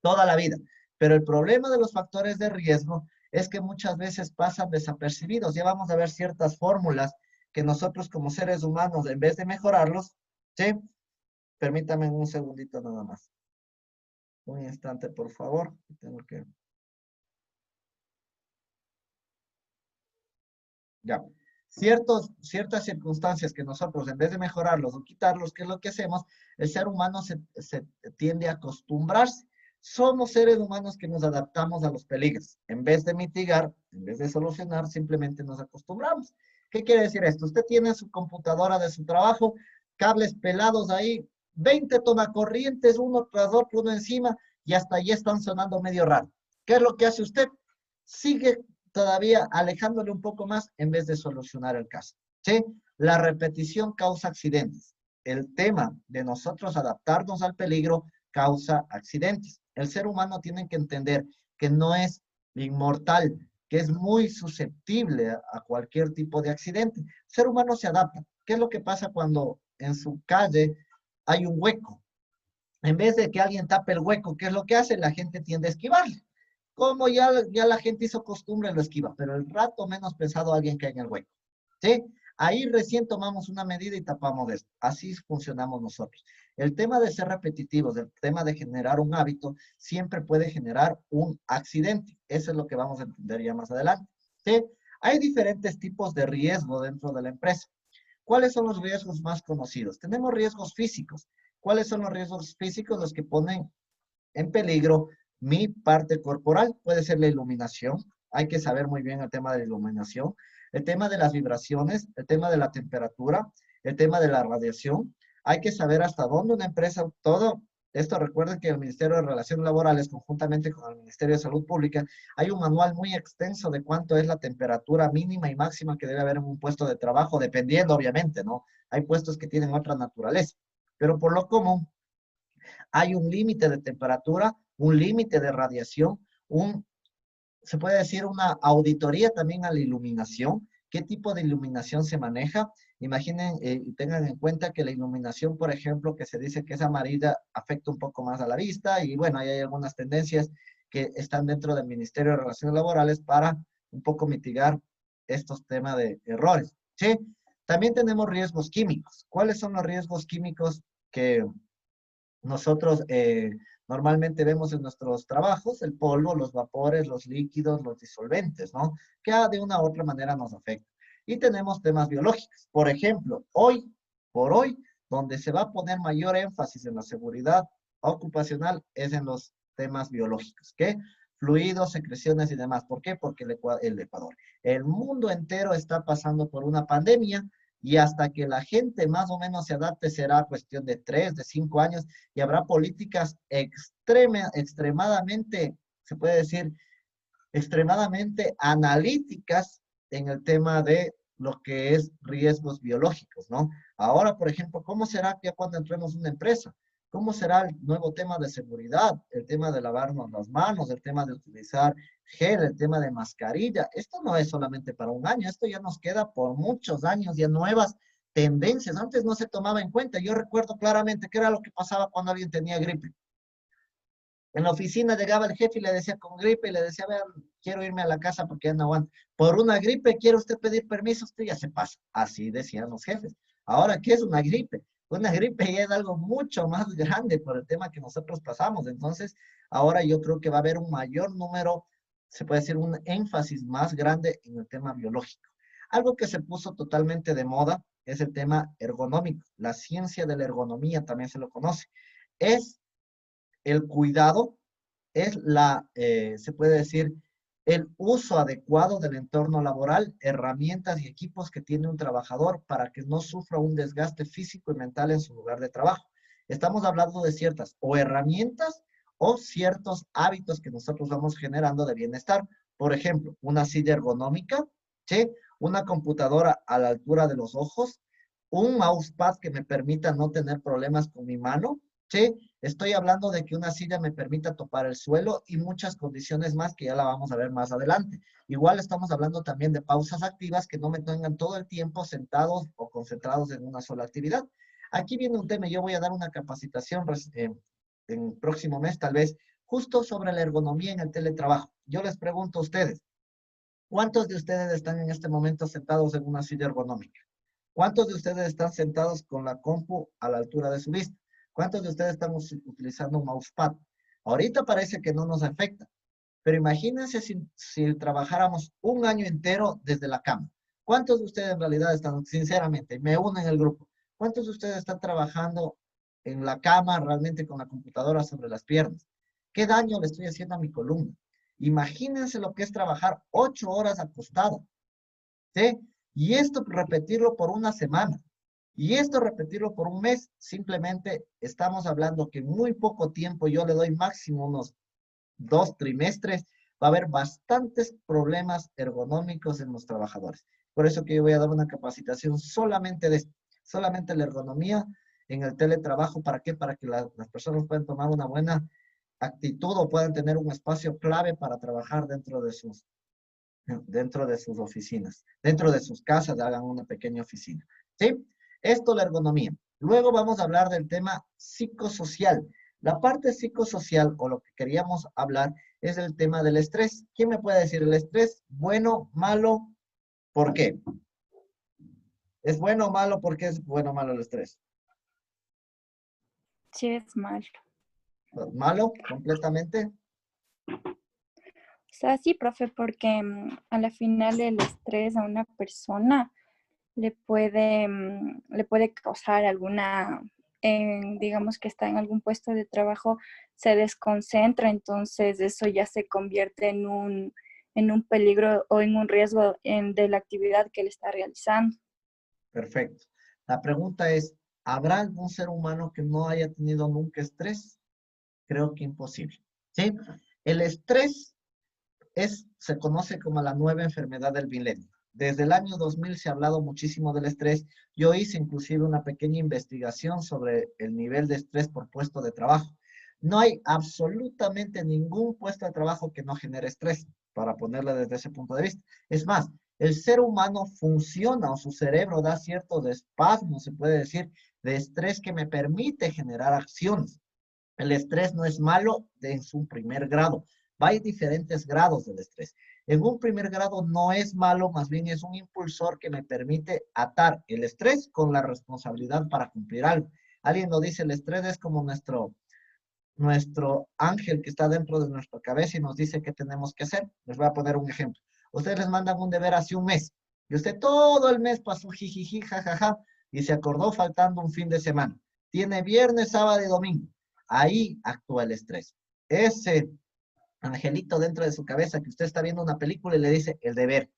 Toda la vida. Pero el problema de los factores de riesgo es que muchas veces pasan desapercibidos. Ya vamos a ver ciertas fórmulas que nosotros como seres humanos, en vez de mejorarlos, ¿sí? Permítame un segundito nada más. Un instante, por favor. Tengo que... Ya. Ciertas circunstancias que nosotros, en vez de mejorarlos o quitarlos, ¿qué es lo que hacemos? El ser humano se tiende a acostumbrarse. Somos seres humanos que nos adaptamos a los peligros. En vez de mitigar, en vez de solucionar, simplemente nos acostumbramos. ¿Qué quiere decir esto? Usted tiene su computadora de su trabajo, cables pelados ahí, 20 tomacorrientes, uno tras otro, uno encima, y hasta ahí están sonando medio raro. ¿Qué es lo que hace usted? Sigue todavía alejándole un poco más en vez de solucionar el caso. ¿Sí? La repetición causa accidentes. El tema de nosotros adaptarnos al peligro causa accidentes. El ser humano tiene que entender que no es inmortal, que es muy susceptible a cualquier tipo de accidente. El ser humano se adapta. ¿Qué es lo que pasa cuando en su calle hay un hueco? En vez de que alguien tape el hueco, ¿qué es lo que hace? La gente tiende a esquivarle. Como ya la gente hizo costumbre, lo esquiva, pero el rato menos pesado alguien cae en el hueco. ¿Sí? Ahí recién tomamos una medida y tapamos esto. Así funcionamos nosotros. El tema de ser repetitivos, el tema de generar un hábito, siempre puede generar un accidente. Eso es lo que vamos a entender ya más adelante. ¿Sí? Hay diferentes tipos de riesgo dentro de la empresa. ¿Cuáles son los riesgos más conocidos? Tenemos riesgos físicos. ¿Cuáles son los riesgos físicos? Los que ponen en peligro mi parte corporal. Puede ser la iluminación. Hay que saber muy bien el tema de la iluminación, el tema de las vibraciones, el tema de la temperatura, el tema de la radiación. Hay que saber hasta dónde una empresa, todo esto, recuerden que el Ministerio de Relaciones Laborales, conjuntamente con el Ministerio de Salud Pública, hay un manual muy extenso de cuánto es la temperatura mínima y máxima que debe haber en un puesto de trabajo, dependiendo, obviamente, ¿no? Hay puestos que tienen otra naturaleza, pero por lo común, hay un límite de temperatura, un límite de radiación, se puede decir una auditoría también a la iluminación. ¿Qué tipo de iluminación se maneja? Imaginen y tengan en cuenta que la iluminación, por ejemplo, que se dice que es amarilla, afecta un poco más a la vista y bueno, ahí hay algunas tendencias que están dentro del Ministerio de Relaciones Laborales para un poco mitigar estos temas de errores. ¿Sí? También tenemos riesgos químicos. ¿Cuáles son los riesgos químicos que nosotros normalmente vemos en nuestros trabajos? El polvo, los vapores, los líquidos, los disolventes, ¿no? Que de una u otra manera nos afectan. Y tenemos temas biológicos. Por ejemplo, hoy por hoy, donde se va a poner mayor énfasis en la seguridad ocupacional es en los temas biológicos, ¿qué? Fluidos, secreciones y demás. ¿Por qué? Porque el Ecuador, el mundo entero está pasando por una pandemia y hasta que la gente más o menos se adapte será cuestión de 3, de 5 años y habrá políticas extremadamente, se puede decir, extremadamente analíticas en el tema de lo que es riesgos biológicos, ¿no? Ahora, por ejemplo, ¿cómo será que cuando entremos en una empresa? ¿Cómo será el nuevo tema de seguridad? El tema de lavarnos las manos, el tema de utilizar gel, el tema de mascarilla. Esto no es solamente para un año, esto ya nos queda por muchos años, ya nuevas tendencias. Antes no se tomaba en cuenta. Yo recuerdo claramente qué era lo que pasaba cuando alguien tenía gripe. En la oficina llegaba el jefe y le decía con gripe y le decía, vean, quiero irme a la casa porque ya no aguanto. Por una gripe, ¿quiere usted pedir permiso? Usted ya se pasa. Así decían los jefes. Ahora, ¿qué es una gripe? Una gripe ya es algo mucho más grande por el tema que nosotros pasamos. Entonces, ahora yo creo que va a haber un mayor número, se puede decir un énfasis más grande en el tema biológico. Algo que se puso totalmente de moda es el tema ergonómico. La ciencia de la ergonomía también se lo conoce. Es el cuidado, es se puede decir, el uso adecuado del entorno laboral, herramientas y equipos que tiene un trabajador para que no sufra un desgaste físico y mental en su lugar de trabajo. Estamos hablando de ciertas o herramientas o ciertos hábitos que nosotros vamos generando de bienestar. Por ejemplo, una silla ergonómica, ¿sí? Una computadora a la altura de los ojos, un mousepad que me permita no tener problemas con mi mano, ¿sí? Estoy hablando de que una silla me permita topar el suelo y muchas condiciones más que ya la vamos a ver más adelante. Igual estamos hablando también de pausas activas que no me tengan todo el tiempo sentados o concentrados en una sola actividad. Aquí viene un tema, yo voy a dar una capacitación en el próximo mes tal vez, justo sobre la ergonomía en el teletrabajo. Yo les pregunto a ustedes, ¿cuántos de ustedes están en este momento sentados en una silla ergonómica? ¿Cuántos de ustedes están sentados con la compu a la altura de su vista? ¿Cuántos de ustedes están utilizando un mousepad? Ahorita parece que no nos afecta, pero imagínense si trabajáramos un año entero desde la cama. ¿Cuántos de ustedes en realidad están, sinceramente, me unen el grupo? ¿Cuántos de ustedes están trabajando en la cama realmente con la computadora sobre las piernas? ¿Qué daño le estoy haciendo a mi columna? Imagínense lo que es trabajar 8 horas acostado, ¿sí? Y esto repetirlo por una semana. Y esto repetirlo por un mes, simplemente estamos hablando que en muy poco tiempo, yo le doy máximo unos 2 trimestres, va a haber bastantes problemas ergonómicos en los trabajadores. Por eso que yo voy a dar una capacitación solamente de esto, solamente la ergonomía en el teletrabajo. ¿Para qué? Para que las personas puedan tomar una buena actitud o puedan tener un espacio clave para trabajar dentro de sus oficinas, dentro de sus casas, hagan una pequeña oficina. ¿Sí? Esto la ergonomía. Luego vamos a hablar del tema psicosocial. La parte psicosocial o lo que queríamos hablar es el tema del estrés. ¿Quién me puede decir el estrés? ¿Bueno, malo? ¿Por qué? ¿Es bueno o malo? ¿Por qué es bueno o malo el estrés? Sí, es malo. ¿Malo completamente? O sea, sí, profe, porque a la final el estrés a una persona le puede causar alguna, digamos que está en algún puesto de trabajo, se desconcentra, entonces eso ya se convierte en un peligro o en un riesgo de la actividad que él está realizando. Perfecto. La pregunta es, ¿habrá algún ser humano que no haya tenido nunca estrés? Creo que imposible. ¿Sí? El estrés se conoce como la nueva enfermedad del milenio. Desde el año 2000 se ha hablado muchísimo del estrés. Yo hice inclusive una pequeña investigación sobre el nivel de estrés por puesto de trabajo. No hay absolutamente ningún puesto de trabajo que no genere estrés, para ponerlo desde ese punto de vista. Es más, el ser humano funciona o su cerebro da cierto espasmo, se puede decir, de estrés que me permite generar acciones. El estrés no es malo en su primer grado. Hay diferentes grados del estrés. En un primer grado no es malo, más bien es un impulsor que me permite atar el estrés con la responsabilidad para cumplir algo. Alguien lo dice, el estrés es como nuestro ángel que está dentro de nuestra cabeza y nos dice qué tenemos que hacer. Les voy a poner un ejemplo. Ustedes les mandan un deber hace un mes y usted todo el mes pasó jijiji, jajaja y se acordó faltando un fin de semana. Tiene viernes, sábado y domingo. Ahí actúa el estrés. Ese angelito dentro de su cabeza que usted está viendo una película y le dice el deber.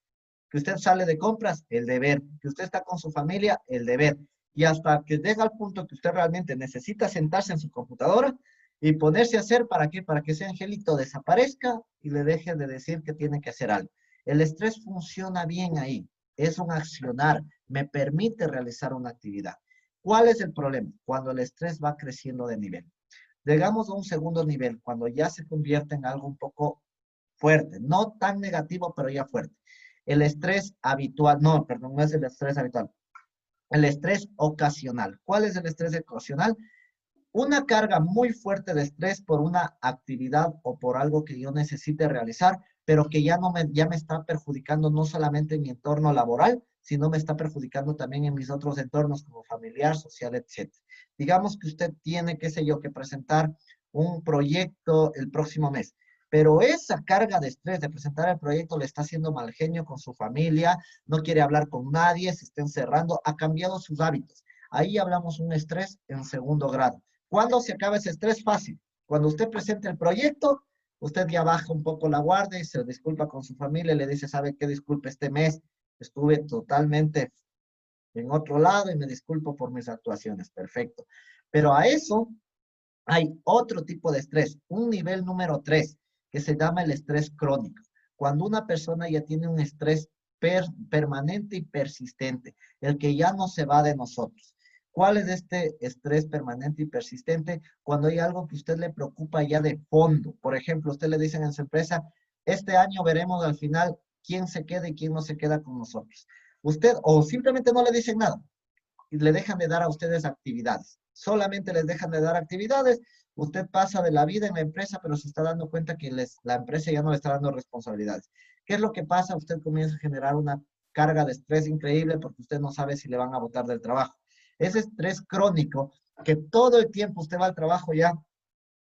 Que usted sale de compras, el deber. Que usted está con su familia, el deber. Y hasta que llega al punto que usted realmente necesita sentarse en su computadora y ponerse a hacer, ¿para qué? Para que ese angelito desaparezca y le deje de decir que tiene que hacer algo. El estrés funciona bien ahí. Es un accionar. Me permite realizar una actividad. ¿Cuál es el problema? Cuando el estrés va creciendo de nivel. Llegamos a un segundo nivel, cuando ya se convierte en algo un poco fuerte, no tan negativo, pero ya fuerte. El estrés habitual, no, perdón, no es el estrés habitual. El estrés ocasional. ¿Cuál es el estrés ocasional? Una carga muy fuerte de estrés por una actividad o por algo que yo necesite realizar, pero que ya me está perjudicando no solamente en mi entorno laboral, sino me está perjudicando también en mis otros entornos como familiar, social, etcétera. Digamos que usted tiene, qué sé yo, que presentar un proyecto el próximo mes, pero esa carga de estrés de presentar el proyecto le está haciendo mal genio con su familia, no quiere hablar con nadie, se está encerrando, ha cambiado sus hábitos. Ahí hablamos un estrés en segundo grado. ¿Cuándo se acaba ese estrés? Fácil. Cuando usted presente el proyecto, usted ya baja un poco la guardia y se disculpa con su familia y le dice, ¿sabe qué? Disculpe, este mes estuve totalmente en otro lado y me disculpo por mis actuaciones. Perfecto. Pero a eso hay otro tipo de estrés, un nivel número 3, que se llama el estrés crónico. Cuando una persona ya tiene un estrés permanente y persistente, el que ya no se va de nosotros. ¿Cuál es este estrés permanente y persistente? Cuando hay algo que a usted le preocupa ya de fondo. Por ejemplo, usted le dicen en su empresa, este año veremos al final quién se queda y quién no se queda con nosotros. Usted, o simplemente no le dicen nada y le dejan de dar a ustedes actividades. Solamente les dejan de dar actividades. Usted pasa de la vida en la empresa, pero se está dando cuenta que la empresa ya no le está dando responsabilidades. ¿Qué es lo que pasa? Usted comienza a generar una carga de estrés increíble porque usted no sabe si le van a botar del trabajo. Ese estrés crónico que todo el tiempo usted va al trabajo ya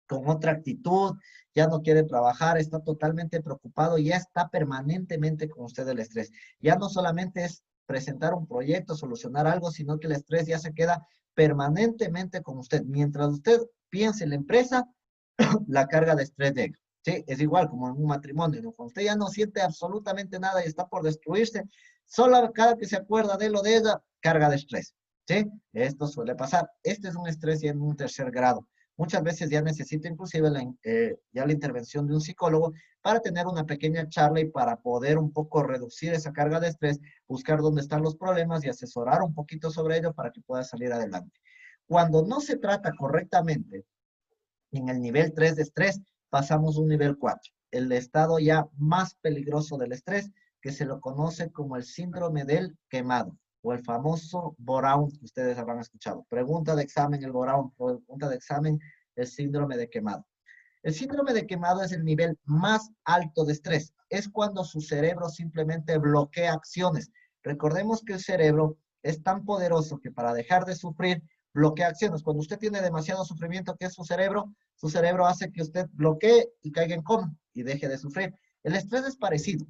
con otra actitud, ya no quiere trabajar, está totalmente preocupado, ya está permanentemente con usted el estrés. Ya no solamente es presentar un proyecto, solucionar algo, sino que el estrés ya se queda permanentemente con usted. Mientras usted piense en la empresa, la carga de estrés llega. ¿Sí? Es igual como en un matrimonio, ¿no? Cuando usted ya no siente absolutamente nada y está por destruirse, solo cada que se acuerda de lo de ella, carga de estrés. ¿Sí? Esto suele pasar. Este es un estrés ya en un tercer grado. Muchas veces ya necesita inclusive ya la intervención de un psicólogo para tener una pequeña charla y para poder un poco reducir esa carga de estrés, buscar dónde están los problemas y asesorar un poquito sobre ello para que pueda salir adelante. Cuando no se trata correctamente en el nivel 3 de estrés, pasamos a un nivel 4, el estado ya más peligroso del estrés, que se lo conoce como el síndrome del quemado o el famoso Brown que ustedes habrán escuchado. Pregunta de examen el Brown, pregunta de examen el síndrome de quemado. El síndrome de quemado es el nivel más alto de estrés. Es cuando su cerebro simplemente bloquea acciones. Recordemos que el cerebro es tan poderoso que para dejar de sufrir, bloquea acciones. Cuando usted tiene demasiado sufrimiento, ¿qué es su cerebro? Su cerebro hace que usted bloquee y caiga en coma y deje de sufrir. El estrés es parecido.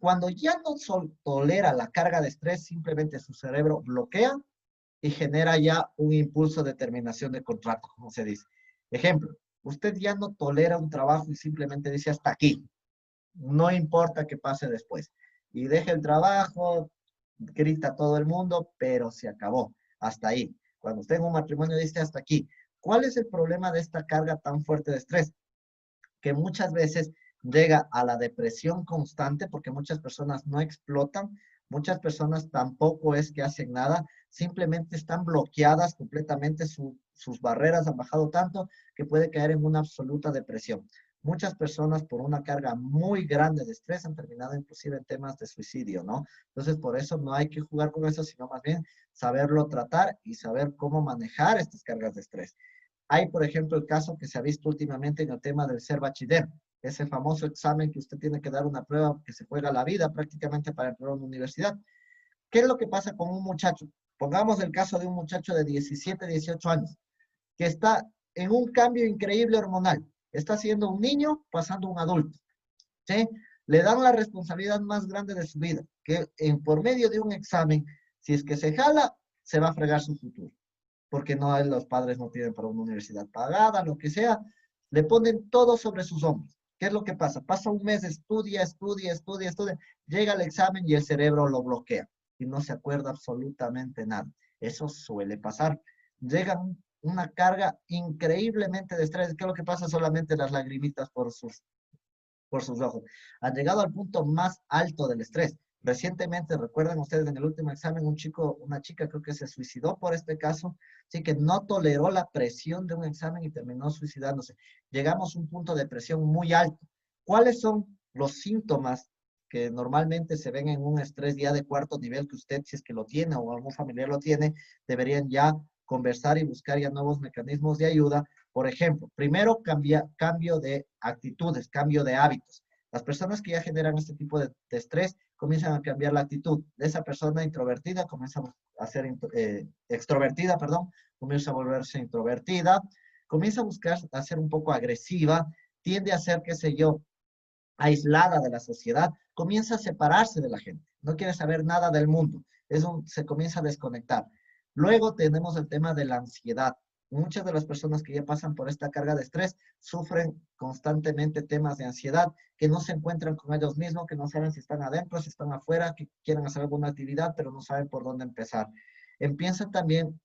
Cuando ya no tolera la carga de estrés, simplemente su cerebro bloquea y genera ya un impulso de terminación de contrato, como se dice. Ejemplo, usted ya no tolera un trabajo y simplemente dice hasta aquí. No importa qué pase después. Y deja el trabajo, grita a todo el mundo, pero se acabó. Hasta ahí. Cuando usted en un matrimonio dice hasta aquí. ¿Cuál es el problema de esta carga tan fuerte de estrés? Que muchas veces llega a la depresión constante porque muchas personas no explotan, muchas personas tampoco es que hacen nada, simplemente están bloqueadas completamente, sus barreras han bajado tanto que puede caer en una absoluta depresión. Muchas personas por una carga muy grande de estrés han terminado inclusive en temas de suicidio, ¿no? Entonces por eso no hay que jugar con eso, sino más bien saberlo tratar y saber cómo manejar estas cargas de estrés. Hay, por ejemplo, el caso que se ha visto últimamente en el tema del ser bachiller, ese famoso examen que usted tiene que dar una prueba que se juega la vida prácticamente para entrar a una universidad. ¿Qué es lo que pasa con un muchacho? Pongamos el caso de un muchacho de 17, 18 años, que está en un cambio increíble hormonal. Está siendo un niño pasando a un adulto. ¿Sí? Le dan la responsabilidad más grande de su vida, que por medio de un examen, si es que se jala, se va a fregar su futuro porque no, los padres no tienen para una universidad pagada, lo que sea, le ponen todo sobre sus hombros. ¿Qué es lo que pasa? Pasa un mes, estudia, llega el examen y el cerebro lo bloquea y no se acuerda absolutamente nada. Eso suele pasar. Llega una carga increíblemente de estrés. ¿Qué es lo que pasa? Solamente las lagrimitas por sus ojos. Han llegado al punto más alto del estrés. Recientemente, recuerdan ustedes en el último examen, una chica creo que se suicidó por este caso, sí que no toleró la presión de un examen y terminó suicidándose. Llegamos a un punto de presión muy alto. ¿Cuáles son los síntomas que normalmente se ven en un estrés ya de cuarto nivel que usted, si es que lo tiene o algún familiar lo tiene, deberían ya conversar y buscar ya nuevos mecanismos de ayuda? Por ejemplo, primero cambio de actitudes, cambio de hábitos. Las personas que ya generan este tipo de estrés comienzan a cambiar la actitud. De esa persona introvertida comienza a ser extrovertida, perdón, comienza a volverse introvertida, comienza a buscar a ser un poco agresiva, tiende a ser, qué sé yo, aislada de la sociedad, comienza a separarse de la gente, no quiere saber nada del mundo, se comienza a desconectar. Luego tenemos el tema de la ansiedad. Muchas de las personas que ya pasan por esta carga de estrés sufren constantemente temas de ansiedad, que no se encuentran con ellos mismos, que no saben si están adentro, si están afuera, que quieren hacer alguna actividad, pero no saben por dónde empezar. Empiezan también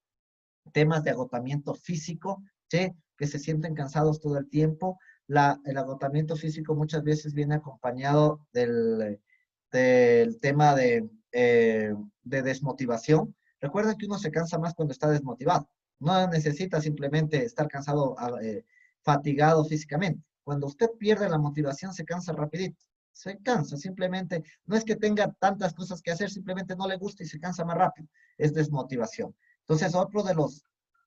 temas de agotamiento físico, ¿sí? Que se sienten cansados todo el tiempo. El agotamiento físico muchas veces viene acompañado del tema de desmotivación. Recuerden que uno se cansa más cuando está desmotivado. No necesita simplemente estar cansado, fatigado físicamente. Cuando usted pierde la motivación, se cansa rapidito. Se cansa, simplemente, no es que tenga tantas cosas que hacer, simplemente no le gusta y se cansa más rápido. Es desmotivación. Entonces, otro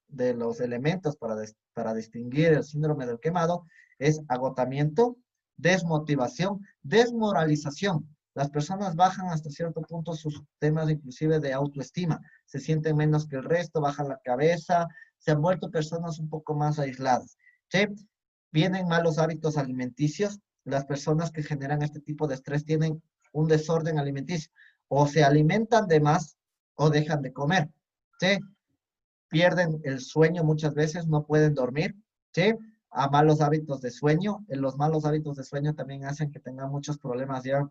de los elementos para distinguir el síndrome del quemado es agotamiento, desmotivación, desmoralización. Las personas bajan hasta cierto punto sus temas inclusive de autoestima, se sienten menos que el resto, bajan la cabeza, se han vuelto personas un poco más aisladas. ¿Sí? Vienen malos hábitos alimenticios. Las personas que generan este tipo de estrés tienen un desorden alimenticio. O se alimentan de más o dejan de comer. ¿Sí? Pierden el sueño muchas veces, no pueden dormir. ¿Sí? A malos hábitos de sueño. Los malos hábitos de sueño también hacen que tengan muchos problemas ya,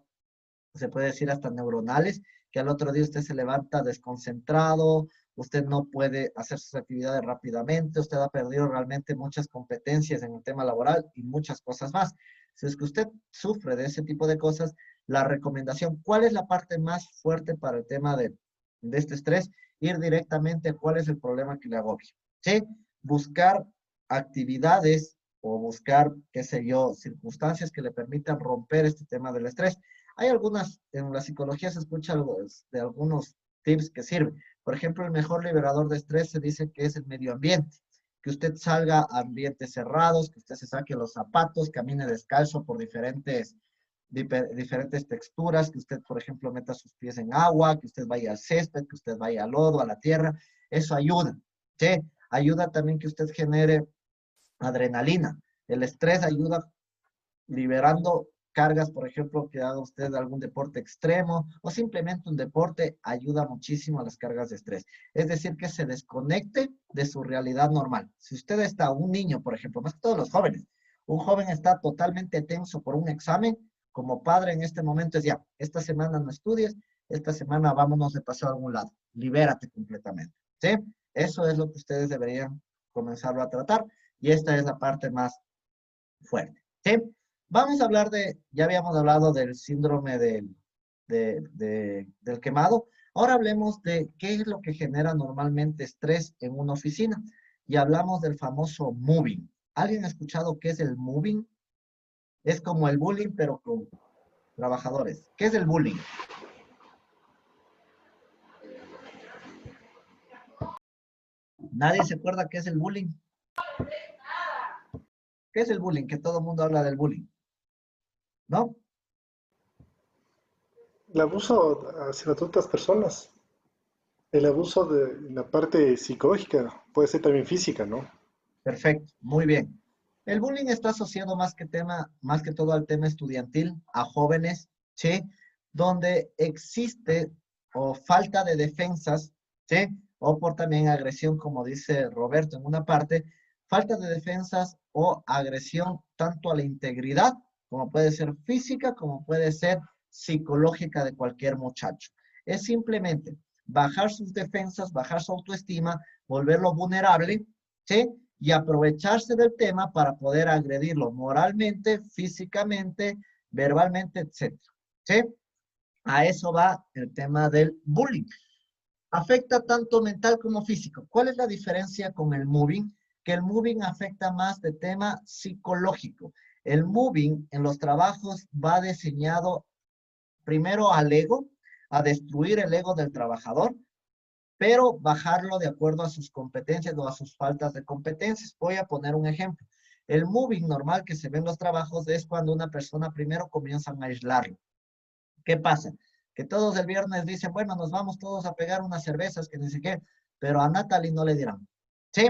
se puede decir hasta neuronales, que al otro día usted se levanta desconcentrado, usted no puede hacer sus actividades rápidamente, usted ha perdido realmente muchas competencias en el tema laboral y muchas cosas más. Si es que usted sufre de ese tipo de cosas, la recomendación, ¿cuál es la parte más fuerte para el tema de este estrés? Ir directamente a cuál es el problema que le agobia. ¿Sí? Buscar actividades o buscar, qué sé yo, circunstancias que le permitan romper este tema del estrés. Hay en la psicología se escucha algo de algunos tips que sirven. Por ejemplo, el mejor liberador de estrés se dice que es el medio ambiente. Que usted salga a ambientes cerrados, que usted se saque los zapatos, camine descalzo por diferentes texturas, que usted, por ejemplo, meta sus pies en agua, que usted vaya al césped, que usted vaya al lodo, a la tierra. Eso ayuda. ¿Sí? Ayuda también que usted genere adrenalina. El estrés ayuda liberando cargas, por ejemplo, que haga usted algún deporte extremo o simplemente un deporte, ayuda muchísimo a las cargas de estrés. Es decir, que se desconecte de su realidad normal. Si usted está, un niño, por ejemplo, más que todos los jóvenes, un joven está totalmente tenso por un examen, como padre en este momento es ya, esta semana no estudies, esta semana vámonos de paseo a algún lado, libérate completamente, ¿sí? Eso es lo que ustedes deberían comenzarlo a tratar y esta es la parte más fuerte, ¿sí? Vamos a hablar ya habíamos hablado del síndrome del quemado, ahora hablemos de qué es lo que genera normalmente estrés en una oficina y hablamos del famoso moving. ¿Alguien ha escuchado qué es el moving? Es como el bullying, pero con trabajadores. ¿Qué es el bullying? ¿Nadie se acuerda qué es el bullying? ¿Qué es el bullying? Que todo el mundo habla del bullying, ¿no? El abuso hacia las otras personas. El abuso de la parte psicológica, puede ser también física, ¿no? Perfecto, muy bien. El bullying está asociado más que todo al tema estudiantil, a jóvenes, ¿sí? Donde existe o falta de defensas, ¿sí? O por también agresión, como dice Roberto en una parte, falta de defensas o agresión tanto a la integridad, como puede ser física, como puede ser psicológica de cualquier muchacho. Es simplemente bajar sus defensas, bajar su autoestima, volverlo vulnerable, ¿sí? Y aprovecharse del tema para poder agredirlo moralmente, físicamente, verbalmente, etcétera. ¿Sí? A eso va el tema del bullying. Afecta tanto mental como físico. ¿Cuál es la diferencia con el moving? Que el moving afecta más de tema psicológico. El moving en los trabajos va diseñado primero al ego, a destruir el ego del trabajador, pero bajarlo de acuerdo a sus competencias o a sus faltas de competencias. Voy a poner un ejemplo. El moving normal que se ve en los trabajos es cuando una persona primero comienzan a aislarlo. ¿Qué pasa? Que todos el viernes dicen, bueno, nos vamos todos a pegar unas cervezas, que ni siquiera, pero a Natalie no le dirán. ¿Sí?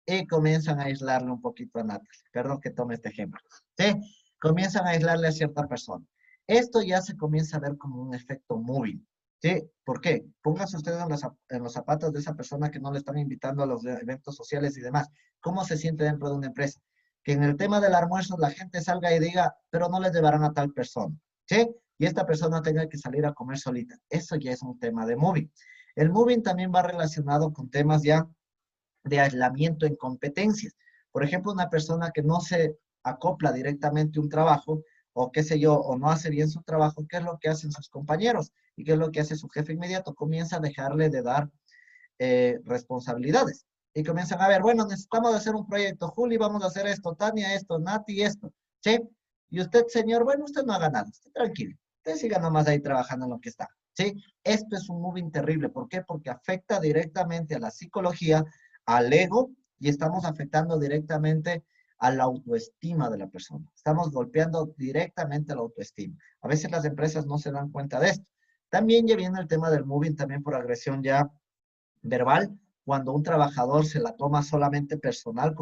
Y comienzan a aislarle un poquito a Natalie. Perdón que tome este ejemplo. ¿Sí? Comienzan a aislarle a cierta persona. Esto ya se comienza a ver como un efecto moving. ¿Sí? ¿Por qué? Póngase usted en los zapatos de esa persona que no le están invitando a los eventos sociales y demás. ¿Cómo se siente dentro de una empresa? Que en el tema del almuerzo la gente salga y diga, pero no les llevarán a tal persona. ¿Sí? Y esta persona tenga que salir a comer solita. Eso ya es un tema de moving. El moving también va relacionado con temas ya de aislamiento en competencias. Por ejemplo, una persona que no se acopla directamente a un trabajo, o qué sé yo, o no hace bien su trabajo, ¿qué es lo que hacen sus compañeros? ¿Y qué es lo que hace su jefe inmediato? Comienza a dejarle de dar responsabilidades. Y comienzan a ver, bueno, necesitamos hacer un proyecto, Juli, vamos a hacer esto, Tania, esto, Nati, esto, ¿sí? Y usted, señor, bueno, usted no haga nada, esté tranquilo, usted siga nomás ahí trabajando en lo que está, ¿sí? Esto es un moving terrible, ¿por qué? Porque afecta directamente a la psicología, al ego, y estamos afectando directamente a la autoestima de la persona. Estamos golpeando directamente la autoestima. A veces las empresas no se dan cuenta de esto. También ya viene el tema del moving, también por agresión ya verbal, cuando un trabajador se la toma solamente personal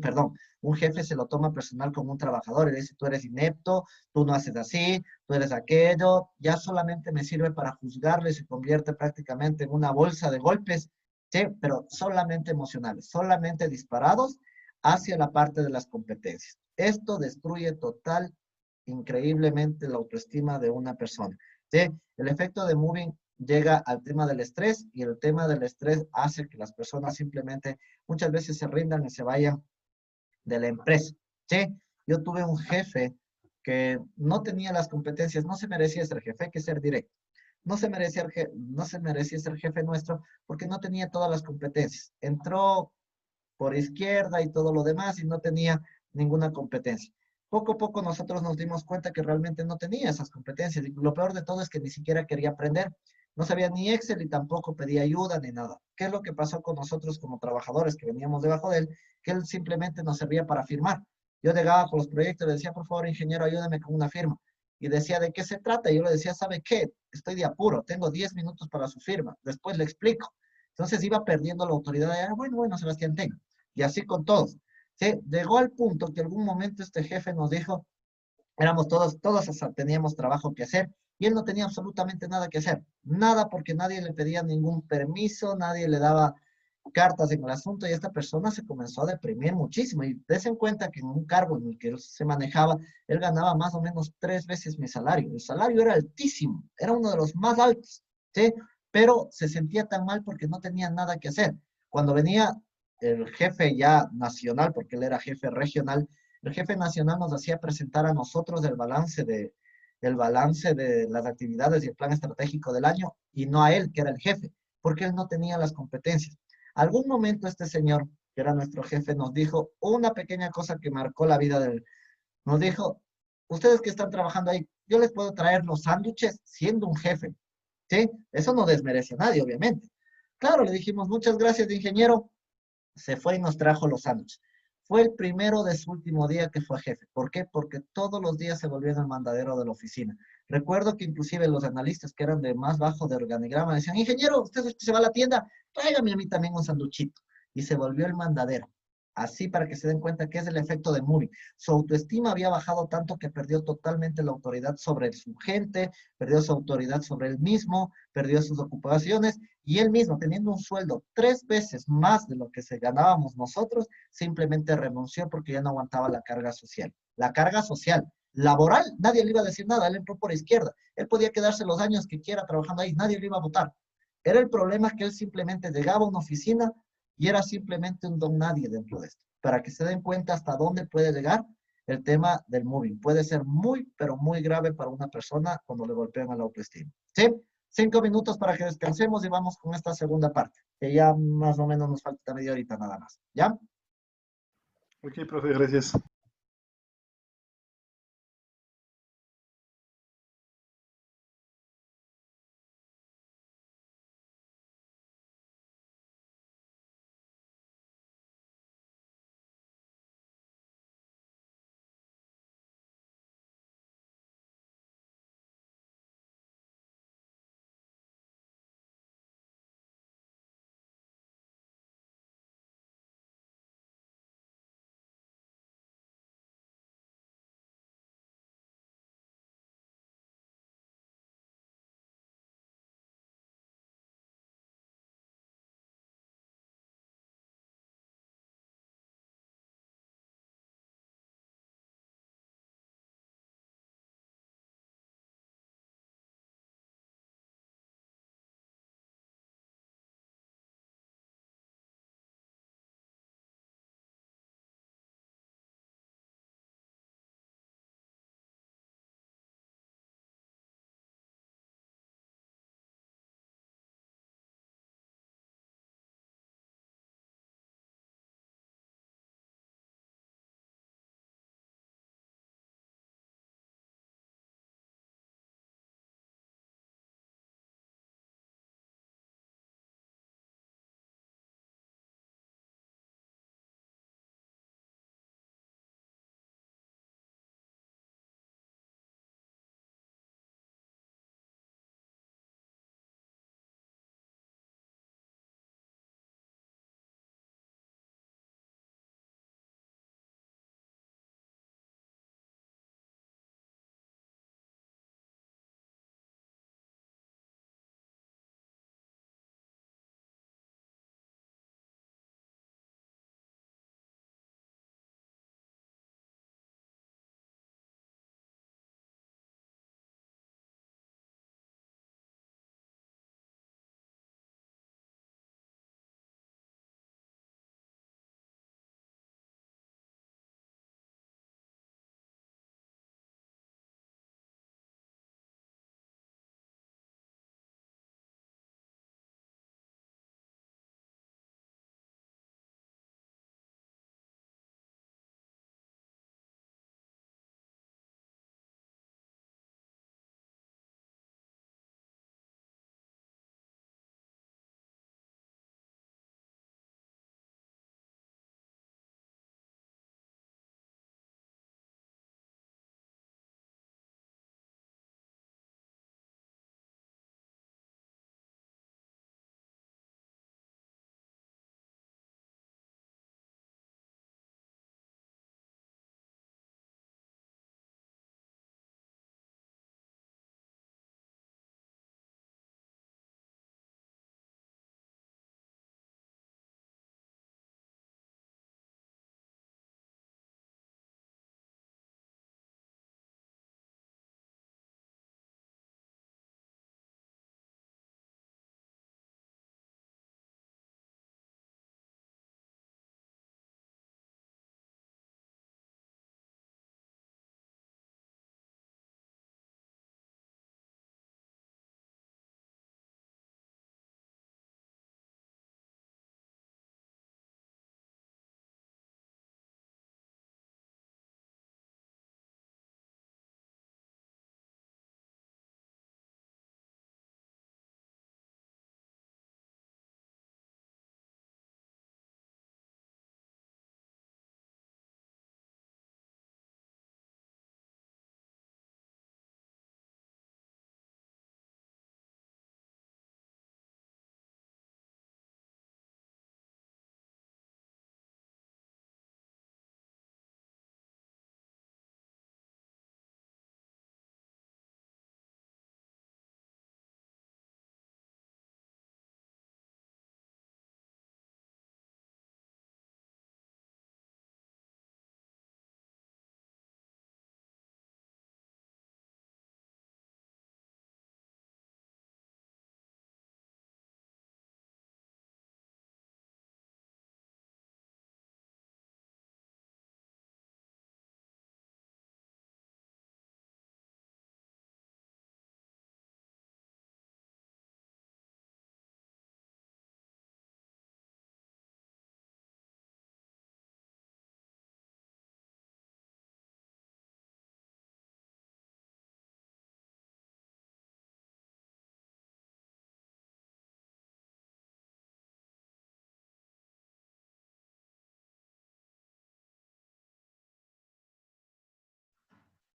perdón, un jefe se lo toma personal con un trabajador y le dice, tú eres inepto, tú no haces así, tú eres aquello, ya solamente me sirve para juzgarle, se convierte prácticamente en una bolsa de golpes, ¿sí? Pero solamente emocionales, solamente disparados hacia la parte de las competencias. Esto destruye increíblemente la autoestima de una persona, ¿sí? El efecto de moving llega al tema del estrés y el tema del estrés hace que las personas simplemente muchas veces se rindan y se vayan de la empresa. ¿Sí? Yo tuve un jefe que no tenía las competencias, no se merecía ser jefe, hay que ser directo. No se merecía ser jefe nuestro porque no tenía todas las competencias. Entró por izquierda y todo lo demás y no tenía ninguna competencia. Poco a poco nosotros nos dimos cuenta que realmente no tenía esas competencias y lo peor de todo es que ni siquiera quería aprender. No sabía ni Excel y tampoco pedía ayuda ni nada. ¿Qué es lo que pasó con nosotros como trabajadores que veníamos debajo de él? Que él simplemente nos servía para firmar. Yo llegaba con los proyectos y le decía, por favor, ingeniero, ayúdame con una firma. Y decía, ¿de qué se trata? Y yo le decía, ¿sabe qué? Estoy de apuro, tengo 10 minutos para su firma. Después le explico. Entonces iba perdiendo la autoridad de, bueno, Sebastián, y así con todos. ¿Sí? Llegó al punto que en algún momento este jefe nos dijo, éramos todos hasta teníamos trabajo que hacer y él no tenía absolutamente nada que hacer, nada porque nadie le pedía ningún permiso, nadie le daba cartas en el asunto y esta persona se comenzó a deprimir muchísimo y des en cuenta que en un cargo en el que él se manejaba, él ganaba más o menos 3 veces mi salario. El salario era altísimo, era uno de los más altos, ¿sí? Pero se sentía tan mal porque no tenía nada que hacer. Cuando venía el jefe ya nacional, porque él era jefe regional, el jefe nacional nos hacía presentar a nosotros el balance de las actividades y el plan estratégico del año y no a él, que era el jefe, porque él no tenía las competencias. Algún momento este señor, que era nuestro jefe, nos dijo una pequeña cosa que marcó la vida de él. Nos dijo, ustedes que están trabajando ahí, yo les puedo traer los sándwiches siendo un jefe, ¿sí? Eso no desmerece a nadie, obviamente. Claro, le dijimos, muchas gracias, ingeniero, se fue y nos trajo los sándwiches. Fue el primero de su último día que fue jefe. ¿Por qué? Porque todos los días se volvió en el mandadero de la oficina. Recuerdo que inclusive los analistas que eran de más bajo de organigrama decían, ingeniero, usted es el que se va a la tienda, tráigame a mí también un sanduchito. Y se volvió el mandadero. Así para que se den cuenta que es el efecto de Muri. Su autoestima había bajado tanto que perdió totalmente la autoridad sobre su gente, perdió su autoridad sobre él mismo, perdió sus ocupaciones y él mismo, teniendo un sueldo 3 veces más de lo que se ganábamos nosotros, simplemente renunció porque ya no aguantaba la carga social. La carga social. Laboral, nadie le iba a decir nada, él entró por izquierda. Él podía quedarse los años que quiera trabajando ahí, nadie le iba a votar. Era el problema que él simplemente llegaba a una oficina y era simplemente un don nadie dentro de esto. Para que se den cuenta hasta dónde puede llegar el tema del moving. Puede ser muy, pero muy grave para una persona cuando le golpean a la autoestima. ¿Sí? 5 minutos para que descansemos y vamos con esta segunda parte, que ya más o menos nos falta media horita nada más. ¿Ya? Ok, profe, gracias.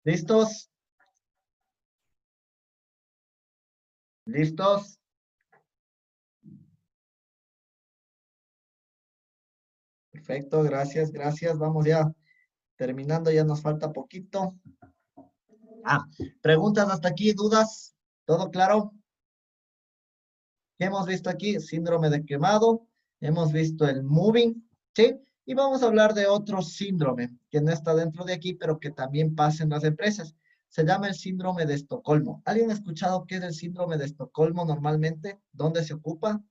¿Listos? ¿Listos? Perfecto, gracias, gracias. Vamos ya terminando, ya nos falta poquito. Preguntas hasta aquí, dudas, ¿todo claro? ¿Qué hemos visto aquí? Síndrome de quemado, hemos visto el moving, ¿sí? Y vamos a hablar de otro síndrome que no está dentro de aquí, pero que también pasa en las empresas. Se llama el síndrome de Estocolmo. ¿Alguien ha escuchado qué es el síndrome de Estocolmo normalmente? ¿Dónde se ocupa?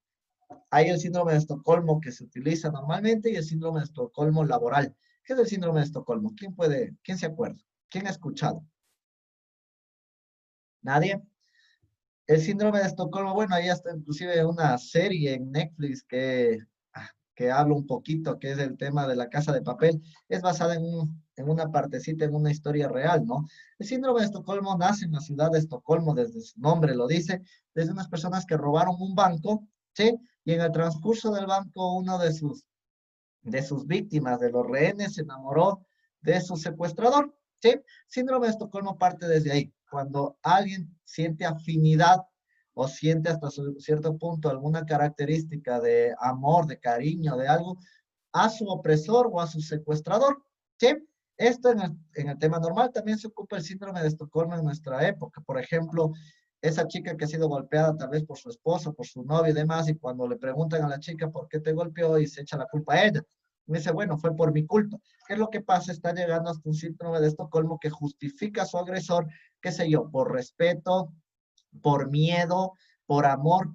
Hay el síndrome de Estocolmo que se utiliza normalmente y el síndrome de Estocolmo laboral. ¿Qué es el síndrome de Estocolmo? ¿Quién se acuerda? ¿Quién ha escuchado? ¿Nadie? El síndrome de Estocolmo, bueno, ahí está inclusive una serie en Netflix que habla un poquito, que es el tema de La Casa de Papel. Es basada en una partecita, en una historia real, ¿no? El síndrome de Estocolmo nace en la ciudad de Estocolmo, desde su nombre lo dice, desde unas personas que robaron un banco, ¿sí? Y en el transcurso del banco, uno de sus víctimas, de los rehenes, se enamoró de su secuestrador, ¿sí? Síndrome de Estocolmo parte desde ahí. Cuando alguien siente afinidad o siente hasta cierto punto alguna característica de amor, de cariño, de algo, a su opresor o a su secuestrador, ¿sí? Esto en el tema normal también se ocupa el síndrome de Estocolmo en nuestra época. Por ejemplo, esa chica que ha sido golpeada tal vez por su esposo, por su novio y demás, y cuando le preguntan a la chica por qué te golpeó y se echa la culpa a ella, me dice, bueno, fue por mi culpa. ¿Qué es lo que pasa? Está llegando hasta un síndrome de Estocolmo que justifica a su agresor, qué sé yo, por respeto, por miedo, por amor,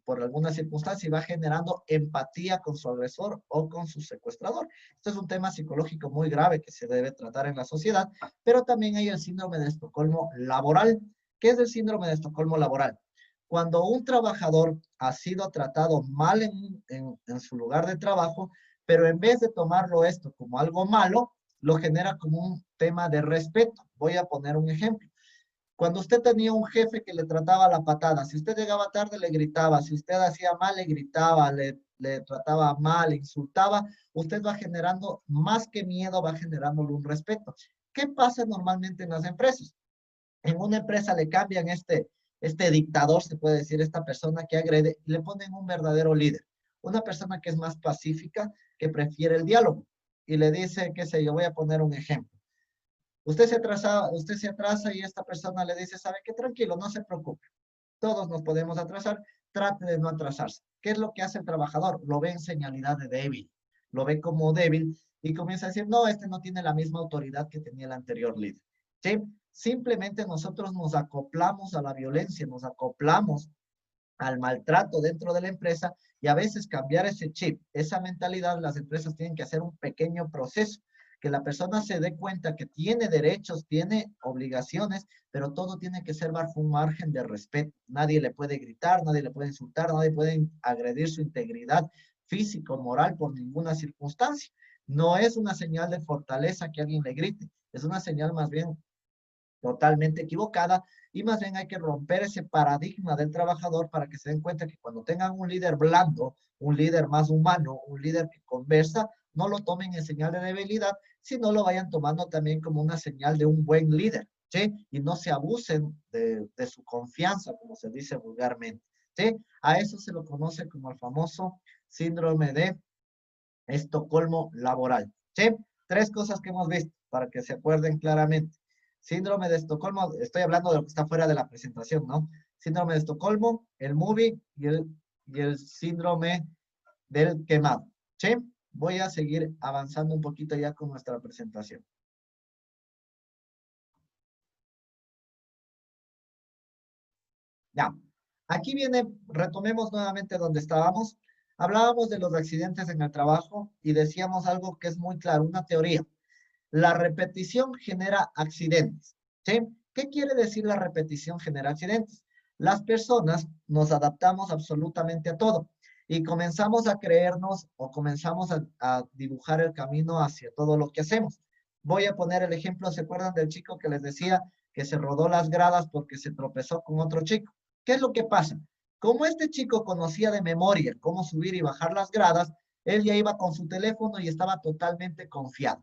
por alguna circunstancia y va generando empatía con su agresor o con su secuestrador. Esto es un tema psicológico muy grave que se debe tratar en la sociedad, pero también hay el síndrome de Estocolmo laboral. ¿Qué es el síndrome de Estocolmo laboral? Cuando un trabajador ha sido tratado mal en su lugar de trabajo, pero en vez de tomarlo esto como algo malo, lo genera como un tema de respeto. Voy a poner un ejemplo. Cuando usted tenía un jefe que le trataba la patada, si usted llegaba tarde le gritaba, si usted hacía mal le gritaba, le trataba mal, le insultaba, usted va generando más que miedo, va generándole un respeto. ¿Qué pasa normalmente en las empresas? En una empresa le cambian este dictador, se puede decir, esta persona que agrede, y le ponen un verdadero líder. Una persona que es más pacífica, que prefiere el diálogo. Y le dice, qué sé yo, voy a poner un ejemplo. Usted se atrasa y esta persona le dice, ¿sabe qué? Tranquilo, no se preocupe. Todos nos podemos atrasar, trate de no atrasarse. ¿Qué es lo que hace el trabajador? Lo ve en señalidad de débil, lo ve como débil y comienza a decir, no, este no tiene la misma autoridad que tenía el anterior líder. ¿Sí? Simplemente nosotros nos acoplamos a la violencia, nos acoplamos al maltrato dentro de la empresa y a veces cambiar ese chip, esa mentalidad, las empresas tienen que hacer un pequeño proceso, que la persona se dé cuenta que tiene derechos, tiene obligaciones, pero todo tiene que ser bajo un margen de respeto. Nadie le puede gritar, nadie le puede insultar, nadie puede agredir su integridad físico, moral por ninguna circunstancia. No es una señal de fortaleza que alguien le grite, es una señal más bien totalmente equivocada y más bien hay que romper ese paradigma del trabajador para que se den cuenta que cuando tengan un líder blando, un líder más humano, un líder que conversa, no lo tomen en señal de debilidad, sino lo vayan tomando también como una señal de un buen líder, ¿sí? Y no se abusen de su confianza, como se dice vulgarmente, ¿sí? A eso se lo conoce como el famoso síndrome de Estocolmo laboral, ¿sí? Tres cosas que hemos visto para que se acuerden claramente. Síndrome de Estocolmo, estoy hablando de lo que está fuera de la presentación, ¿no? Síndrome de Estocolmo, el movie y el síndrome del quemado, ¿sí? Voy a seguir avanzando un poquito ya con nuestra presentación. Ya, aquí viene, retomemos nuevamente donde estábamos. Hablábamos de los accidentes en el trabajo y decíamos algo que es muy claro, una teoría. La repetición genera accidentes, ¿sí? ¿Qué quiere decir la repetición genera accidentes? Las personas nos adaptamos absolutamente a todo y comenzamos a creernos o comenzamos a dibujar el camino hacia todo lo que hacemos. Voy a poner el ejemplo, ¿se acuerdan del chico que les decía que se rodó las gradas porque se tropezó con otro chico? ¿Qué es lo que pasa? Como este chico conocía de memoria cómo subir y bajar las gradas, él ya iba con su teléfono y estaba totalmente confiado.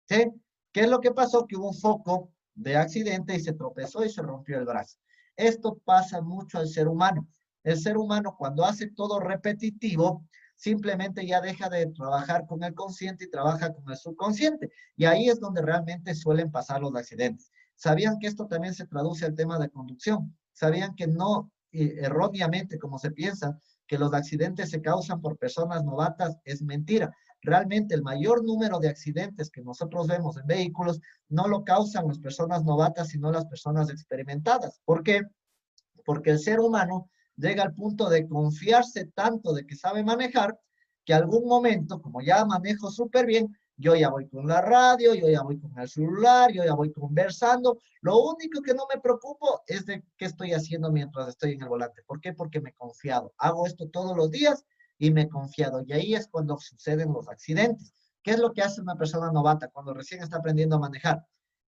¿Sí? ¿Qué es lo que pasó? Que hubo un foco de accidente y se tropezó y se rompió el brazo. Esto pasa mucho al ser humano. El ser humano cuando hace todo repetitivo, simplemente ya deja de trabajar con el consciente y trabaja con el subconsciente. Y ahí es donde realmente suelen pasar los accidentes. ¿Sabían que esto también se traduce al tema de conducción? ¿Sabían que no erróneamente, como se piensa, que los accidentes se causan por personas novatas? Es mentira. Realmente el mayor número de accidentes que nosotros vemos en vehículos no lo causan las personas novatas, sino las personas experimentadas. ¿Por qué? Porque el ser humano llega al punto de confiarse tanto de que sabe manejar, que algún momento, como ya manejo súper bien, yo ya voy con la radio, yo ya voy con el celular, yo ya voy conversando. Lo único que no me preocupo es de qué estoy haciendo mientras estoy en el volante. ¿Por qué? Porque me he confiado. Hago esto todos los días y me he confiado. Y ahí es cuando suceden los accidentes. ¿Qué es lo que hace una persona novata cuando recién está aprendiendo a manejar?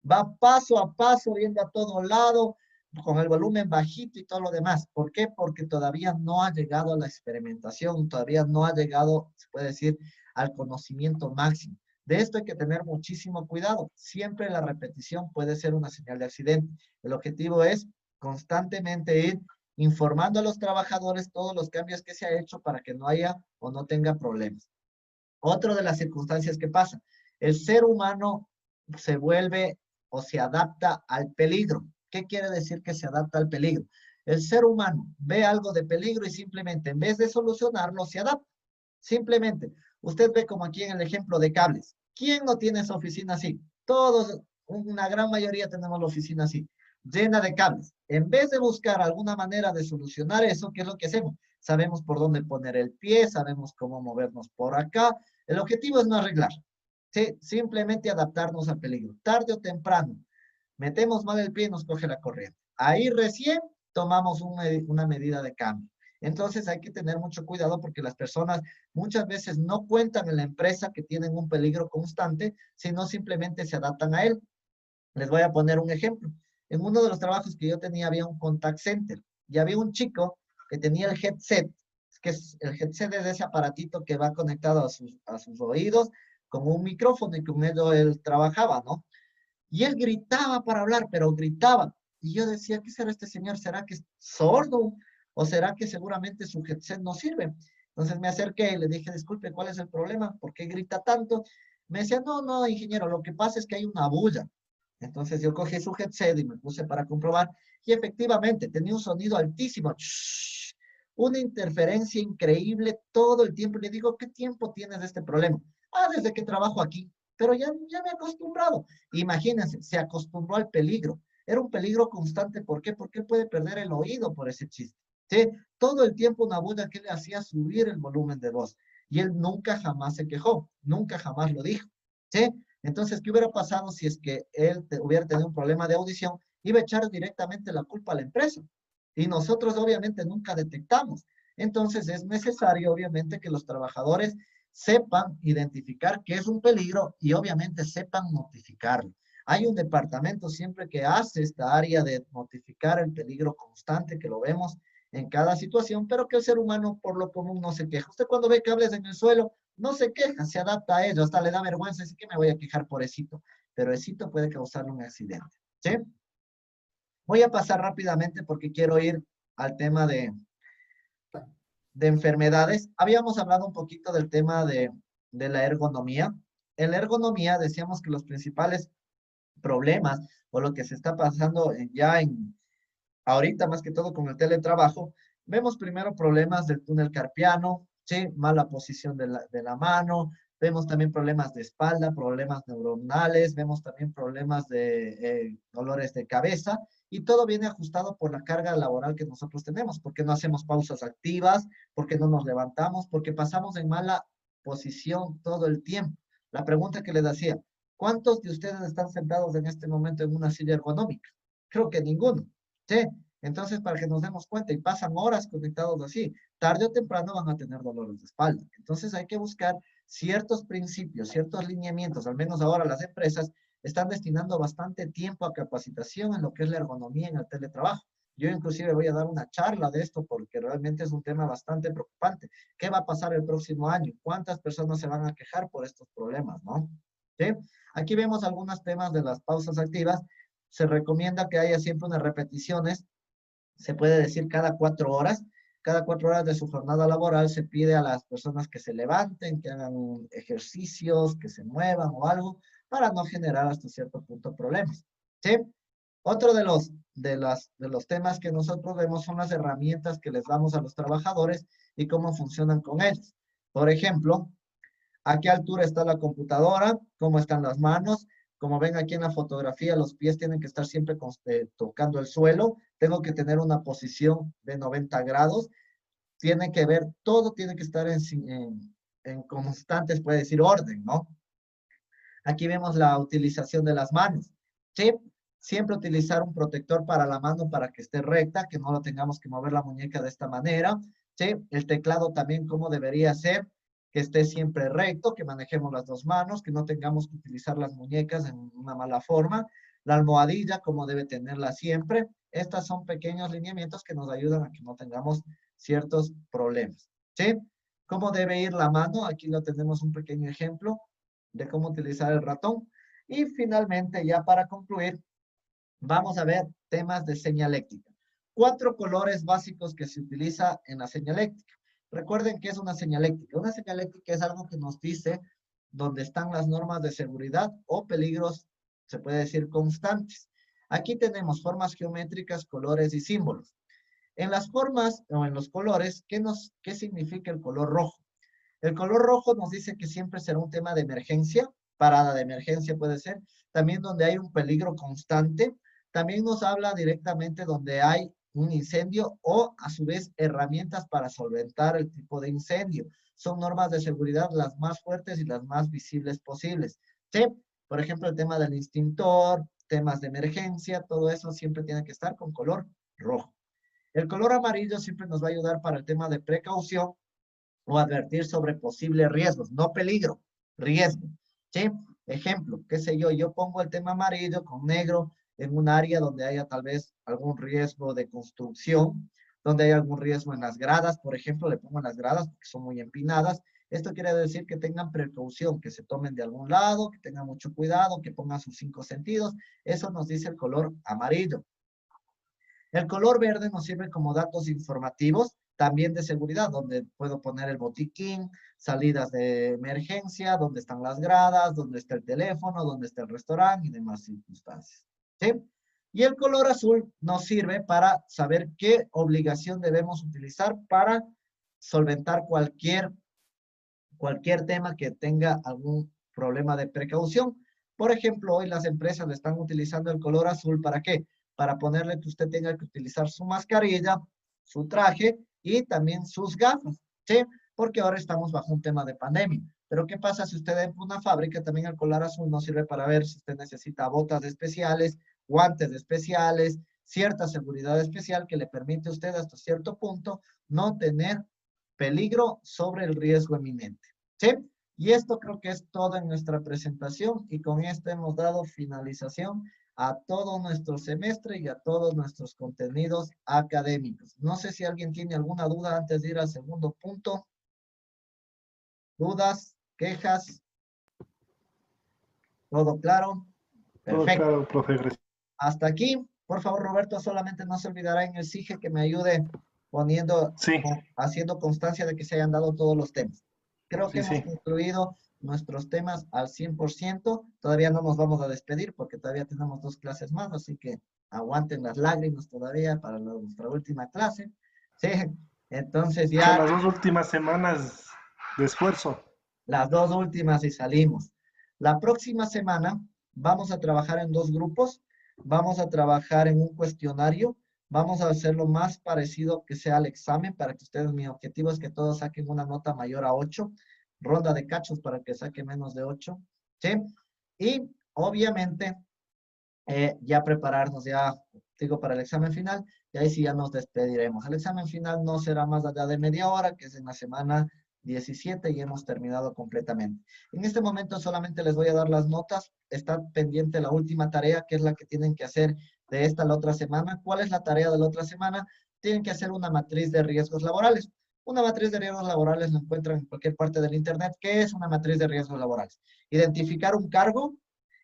Va paso a paso, viendo a todo lado, con el volumen bajito y todo lo demás. ¿Por qué? Porque todavía no ha llegado a la experimentación, todavía no ha llegado, se puede decir, al conocimiento máximo. De esto hay que tener muchísimo cuidado. Siempre la repetición puede ser una señal de accidente. El objetivo es constantemente ir informando a los trabajadores todos los cambios que se ha hecho para que no haya o no tenga problemas. Otra de las circunstancias que pasa, el ser humano se vuelve o se adapta al peligro. ¿Qué quiere decir que se adapta al peligro? El ser humano ve algo de peligro y simplemente en vez de solucionarlo, se adapta. Simplemente, usted ve como aquí en el ejemplo de cables. ¿Quién no tiene esa oficina así? Todos, una gran mayoría tenemos la oficina así, llena de cables. En vez de buscar alguna manera de solucionar eso, ¿qué es lo que hacemos? Sabemos por dónde poner el pie, sabemos cómo movernos por acá. El objetivo es no arreglar, ¿sí? Simplemente adaptarnos al peligro. Tarde o temprano, metemos mal el pie y nos coge la corriente. Ahí recién tomamos una medida de cambio. Entonces hay que tener mucho cuidado porque las personas muchas veces no cuentan en la empresa que tienen un peligro constante, sino simplemente se adaptan a él. Les voy a poner un ejemplo. En uno de los trabajos que yo tenía había un contact center y había un chico que tenía el headset, que es, el headset es ese aparatito que va conectado a sus oídos como un micrófono y con ello él trabajaba, ¿no? Y él gritaba para hablar, pero gritaba. Y yo decía, ¿qué será este señor? ¿Será que es sordo? ¿O será que seguramente su headset no sirve? Entonces me acerqué y le dije, disculpe, ¿cuál es el problema? ¿Por qué grita tanto? Me decía, no, no, ingeniero, lo que pasa es que hay una bulla. Entonces yo cogí su headset y me puse para comprobar. Y efectivamente, tenía un sonido altísimo. Shhh, una interferencia increíble todo el tiempo. Le digo, ¿qué tiempo tienes de este problema? Ah, desde que trabajo aquí. Pero ya me he acostumbrado. Imagínense, se acostumbró al peligro. Era un peligro constante. ¿Por qué? Porque él puede perder el oído por ese chiste. ¿Sí? Todo el tiempo una bulla que le hacía subir el volumen de voz. Y él nunca jamás se quejó, nunca jamás lo dijo. ¿Sí? Entonces, ¿qué hubiera pasado si es que él hubiera tenido un problema de audición? Iba a echar directamente la culpa a la empresa. Y nosotros obviamente nunca detectamos. Entonces es necesario obviamente que los trabajadores sepan identificar qué es un peligro y obviamente sepan notificarlo. Hay un departamento siempre que hace esta área de notificar el peligro constante, que lo vemos en cada situación, pero que el ser humano por lo común no se queja. Usted cuando ve cables en el suelo, no se queja, se adapta a ello, hasta le da vergüenza, así que me voy a quejar por esito, pero esito puede causarle un accidente, ¿sí? Voy a pasar rápidamente porque quiero ir al tema de enfermedades. Habíamos hablado un poquito del tema de la ergonomía. En la ergonomía decíamos que los principales problemas o lo que se está pasando ahorita más que todo con el teletrabajo, vemos primero problemas del túnel carpiano, ¿sí? Mala posición de la mano, vemos también problemas de espalda, problemas neuronales, vemos también problemas de dolores de cabeza, y todo viene ajustado por la carga laboral que nosotros tenemos, porque no hacemos pausas activas, porque no nos levantamos, porque pasamos en mala posición todo el tiempo. La pregunta que les hacía, ¿cuántos de ustedes están sentados en este momento en una silla ergonómica? Creo que ninguno. ¿Sí? Entonces, para que nos demos cuenta, y pasan horas conectados así, tarde o temprano van a tener dolores de espalda. Entonces, hay que buscar ciertos principios, ciertos lineamientos, al menos ahora las empresas están destinando bastante tiempo a capacitación en lo que es la ergonomía en el teletrabajo. Yo inclusive voy a dar una charla de esto porque realmente es un tema bastante preocupante. ¿Qué va a pasar el próximo año? ¿Cuántas personas se van a quejar por estos problemas, no? ¿Sí? Aquí vemos algunos temas de las pausas activas. se recomienda que haya siempre unas repeticiones, se puede decir cada 4 horas. Cada 4 horas de su jornada laboral se pide a las personas que se levanten, que hagan ejercicios, que se muevan o algo, para no generar hasta cierto punto problemas. ¿Sí? Otro de los temas que nosotros vemos son las herramientas que les damos a los trabajadores y cómo funcionan con ellos. Por ejemplo, a qué altura está la computadora, cómo están las manos. Como ven aquí en la fotografía, los pies tienen que estar siempre tocando el suelo. Tengo que tener una posición de 90 grados. Tiene que ver, todo tiene que estar en constantes, puede decir, orden, ¿no? Aquí vemos la utilización de las manos. ¿Sí? Siempre utilizar un protector para la mano para que esté recta, que no lo tengamos que mover la muñeca de esta manera. ¿Sí? El teclado también, cómo debería ser, que esté siempre recto, que manejemos las dos manos, que no tengamos que utilizar las muñecas en una mala forma. La almohadilla, como debe tenerla siempre. Estos son pequeños lineamientos que nos ayudan a que no tengamos ciertos problemas. ¿Sí? ¿Cómo debe ir la mano? Aquí lo tenemos un pequeño ejemplo de cómo utilizar el ratón. Y finalmente, ya para concluir, vamos a ver temas de señaléctica. 4 colores básicos que se utiliza en la señaléctica. Recuerden que es una señaléctica. Una señaléctica es algo que nos dice dónde están las normas de seguridad o peligros, se puede decir, constantes. Aquí tenemos formas geométricas, colores y símbolos. En las formas o en los colores, ¿qué significa el color rojo? El color rojo nos dice que siempre será un tema de emergencia, parada de emergencia puede ser, también donde hay un peligro constante, también nos habla directamente donde hay un incendio o a su vez herramientas para solventar el tipo de incendio. Son normas de seguridad las más fuertes y las más visibles posibles. ¿Sí? Por ejemplo, el tema del extintor, temas de emergencia, todo eso siempre tiene que estar con color rojo. El color amarillo siempre nos va a ayudar para el tema de precaución o advertir sobre posibles riesgos, no peligro, riesgo. ¿Sí? Ejemplo, qué sé yo, yo pongo el tema amarillo con negro en un área donde haya tal vez algún riesgo de construcción, donde hay algún riesgo en las gradas, por ejemplo, le pongo en las gradas porque son muy empinadas. Esto quiere decir que tengan precaución, que se tomen de algún lado, que tengan mucho cuidado, que pongan sus 5 sentidos. Eso nos dice el color amarillo. El color verde nos sirve como datos informativos, también de seguridad, donde puedo poner el botiquín, salidas de emergencia, dónde están las gradas, dónde está el teléfono, dónde está el restaurante y demás circunstancias. ¿Sí? Y el color azul nos sirve para saber qué obligación debemos utilizar para solventar cualquier tema que tenga algún problema de precaución. Por ejemplo, hoy las empresas le están utilizando el color azul, ¿para qué? Para ponerle que usted tenga que utilizar su mascarilla, su traje y también sus gafas, ¿sí? Porque ahora estamos bajo un tema de pandemia. Pero ¿qué pasa si usted entra a una fábrica? También el color azul nos sirve para ver si usted necesita botas especiales, guantes especiales, cierta seguridad especial que le permite a usted hasta cierto punto no tener peligro sobre el riesgo eminente. ¿Sí? Y esto creo que es todo en nuestra presentación y con esto hemos dado finalización a todo nuestro semestre y a todos nuestros contenidos académicos. No sé si alguien tiene alguna duda antes de ir al segundo punto. ¿Dudas? ¿Quejas? ¿Todo claro? Todo Perfecto. claro, profe, gracias. Hasta aquí. Por favor, Roberto, solamente no se olvidará en el SIGE que me ayude poniendo, Sí, haciendo constancia de que se hayan dado todos los temas. Creo que sí, hemos sí. concluido nuestros temas al 100%. Todavía no nos vamos a despedir porque todavía tenemos 2 clases más, así que aguanten las lágrimas todavía para nuestra última clase. Sí, entonces Son ya las 2 últimas semanas de esfuerzo. las 2 últimas y salimos. La próxima semana vamos a trabajar en 2 grupos. Vamos a trabajar en un cuestionario. Vamos a hacerlo más parecido que sea al examen para que ustedes, mi objetivo es que todos saquen una nota mayor a 8. Ronda de cachos para que saquen menos de 8. ¿Sí? Y obviamente ya prepararnos, ya digo, para el examen final. Y ahí sí ya nos despediremos. El examen final no será más allá de media hora, que es en la semana 17 y hemos terminado completamente. En este momento solamente les voy a dar las notas. Está pendiente la última tarea, que es la que tienen que hacer de esta a la otra semana. ¿Cuál es la tarea de la otra semana? Tienen que hacer una matriz de riesgos laborales. Una matriz de riesgos laborales la encuentran en cualquier parte del Internet. ¿Qué es una matriz de riesgos laborales? Identificar un cargo,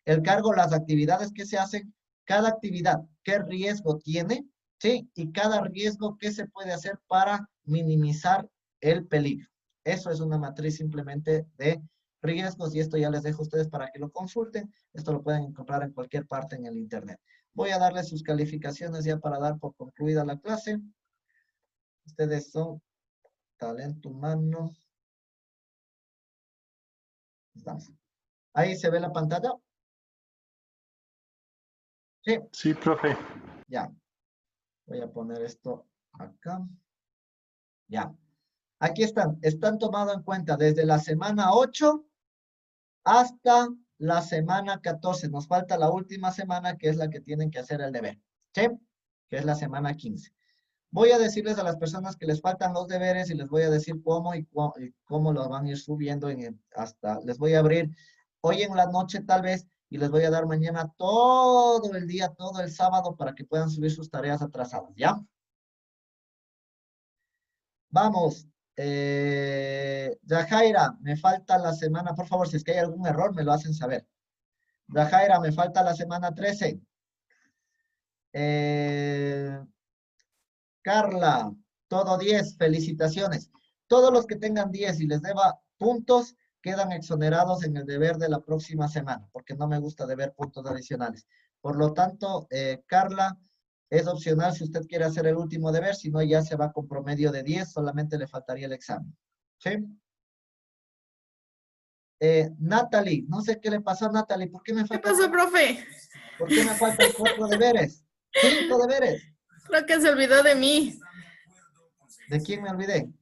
el cargo, las actividades que se hacen, cada actividad, qué riesgo tiene, ¿sí? Y cada riesgo, qué se puede hacer para minimizar el peligro. Eso es una matriz simplemente de riesgos y esto ya les dejo a ustedes para que lo consulten. Esto lo pueden encontrar en cualquier parte en el internet. Voy a darles sus calificaciones ya para dar por concluida la clase. Ustedes son talento humano. Estamos. Ahí se ve la pantalla. Sí, Sí, profe. ya. Voy a poner esto acá. Ya. Aquí están. Están tomados en cuenta desde la semana 8 hasta la semana 14. Nos falta la última semana, que es la que tienen que hacer el deber. ¿Sí? Que es la semana 15. Voy a decirles a las personas que les faltan los deberes y les voy a decir cómo y cómo los van a ir subiendo hasta, les voy a abrir hoy en la noche tal vez y les voy a dar mañana todo el día, todo el sábado para que puedan subir sus tareas atrasadas, ¿ya? Vamos. Yajaira, me falta la semana, por favor, si es que hay algún error, me lo hacen saber. Yajaira, me falta la semana 13. Carla, todo 10, felicitaciones. Todos los que tengan 10 y les deba puntos, quedan exonerados en el deber de la próxima semana, porque no me gusta deber puntos adicionales. Por lo tanto, Carla, es opcional si usted quiere hacer el último deber, si no ya se va con promedio de 10, solamente le faltaría el examen. ¿Sí? Natalie, no sé qué le pasó a Natalie, ¿por qué me ¿Qué faltan, pasó, profe? ¿por qué me faltan 4 deberes? 5 deberes. Creo que se olvidó de mí. ¿De quién me olvidé?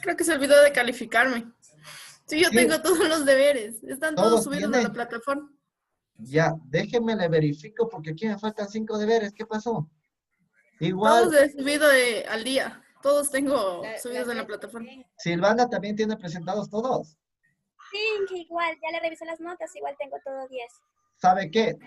Creo que se olvidó de calificarme. Sí, yo Sí, tengo todos los deberes. Están todos todos subidos a la tienen. plataforma. Ya, déjenme le verifico porque aquí me faltan 5 deberes. ¿Qué pasó? Igual, Todos he subido al día. Todos tengo subidos en la plataforma. Silvana también tiene presentados todos. Sí, que igual, ya le revisé las notas, igual tengo todo 10. ¿Sabe qué?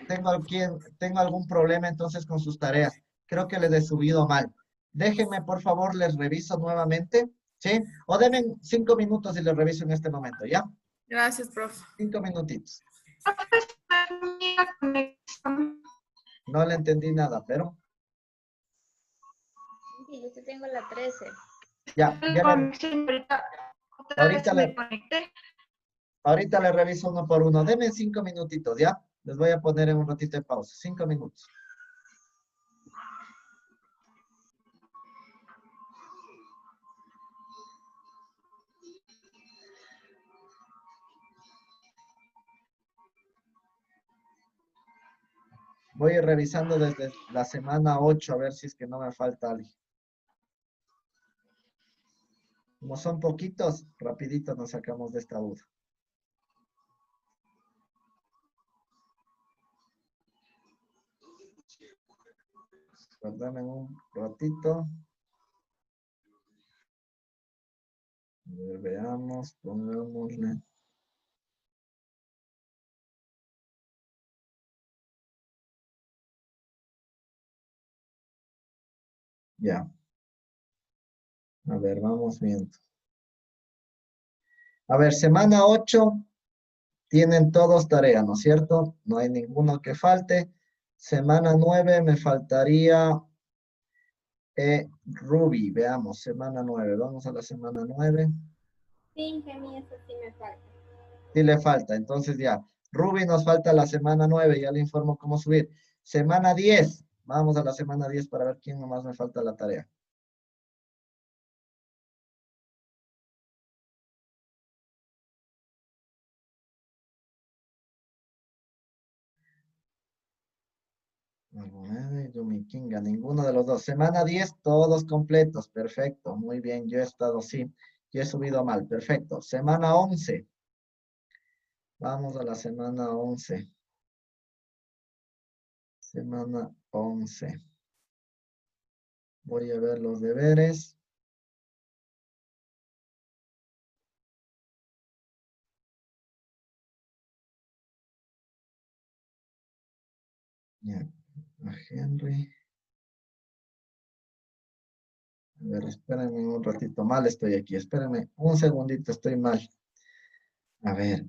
Tengo algún problema entonces con sus tareas. Creo que les he subido mal. Déjenme, por favor, les reviso nuevamente. ¿Sí? O denme 5 minutos y les reviso en este momento, ¿ya? Gracias, profe. 5 minutitos. No le entendí nada, pero Sí, yo tengo la 13. ya ahorita le reviso uno por uno. Denme 5 minutitos, ¿ya? Les voy a poner en un ratito de pausa. 5 minutos. Voy a ir revisando desde la semana 8 a ver si es que no me falta alguien. Como son poquitos, rapidito nos sacamos de esta duda. Perdónenme un ratito. A ver, veamos, pongámosle. Ya. A ver, vamos viendo. A ver, semana 8 tienen todos tarea, ¿no es cierto? No hay ninguno que falte. Semana 9 me faltaría Ruby, veamos, semana 9. Vamos a la semana 9. Sí, que a mí eso sí me falta. Sí le falta, entonces ya. Ruby nos falta la semana 9, ya le informo cómo subir. Semana 10, vamos a la semana 10 para ver quién nomás me falta la tarea. Dumiquinga, ninguno de los dos. Semana 10, todos completos. Perfecto, muy bien. Yo he estado, sí. Yo he subido mal. Perfecto. Semana 11. Vamos a la semana 11. Semana 11. Voy a ver los deberes. Ya, a Henry. A ver, espérenme un ratito. Mal estoy aquí. Espérenme un segundito, estoy mal. A ver.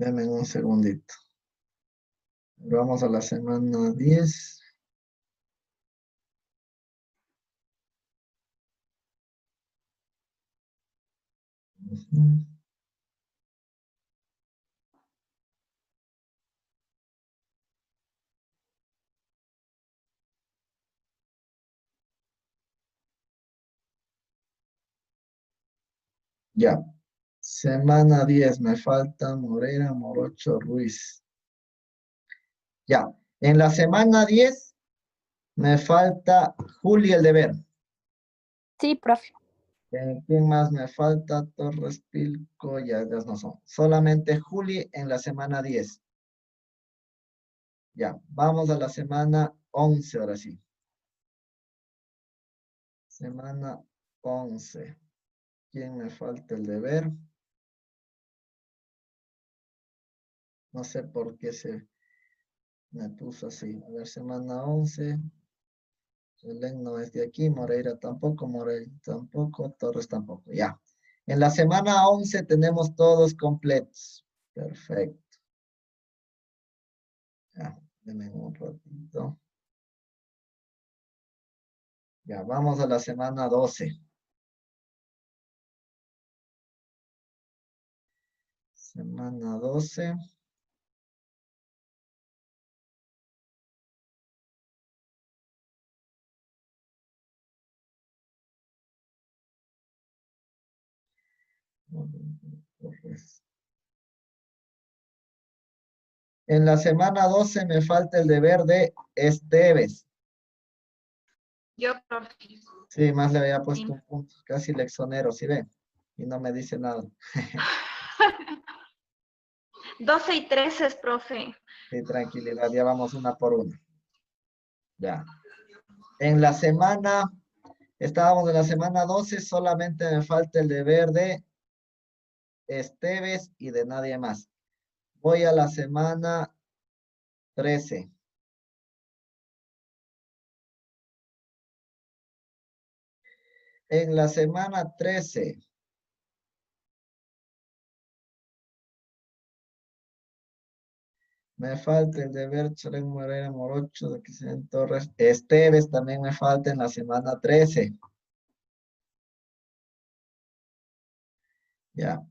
Denme un segundito. Vamos a la semana 10. Ujú. Ya. Semana 10 me falta Moreira, Morocho, Ruiz. Ya. En la semana 10 me falta Juli el deber. Sí, profe. ¿Quién más me falta? Torres, Pilco, ya no son. Solamente Juli en la semana 10. Ya, vamos a la semana 11 ahora sí. Semana 11. ¿Quién me falta el deber? No sé por qué se me puso así. A ver, semana 11. Belén no es de aquí, Moreira tampoco, Moreira tampoco, Torres tampoco. Ya. En la semana 11 tenemos todos completos. Perfecto. Ya, denme un ratito. Ya, vamos a la semana 12. Semana 12. En la semana 12 me falta el deber de Esteves. Yo, profe. Sí, más le había puesto Sí. un punto. Casi le exonero, ¿sí ve? Y no me dice nada. 12 y 13 es, profe. Sí, tranquilidad, ya vamos una por una. Ya. En la semana, estábamos en la semana 12, solamente me falta el deber de Esteves y de nadie más. Voy a la semana 13. En la semana 13 me falta el deber Chorén Morera Morocho de Cristian Torres. Esteves también me falta en la semana 13. Ya.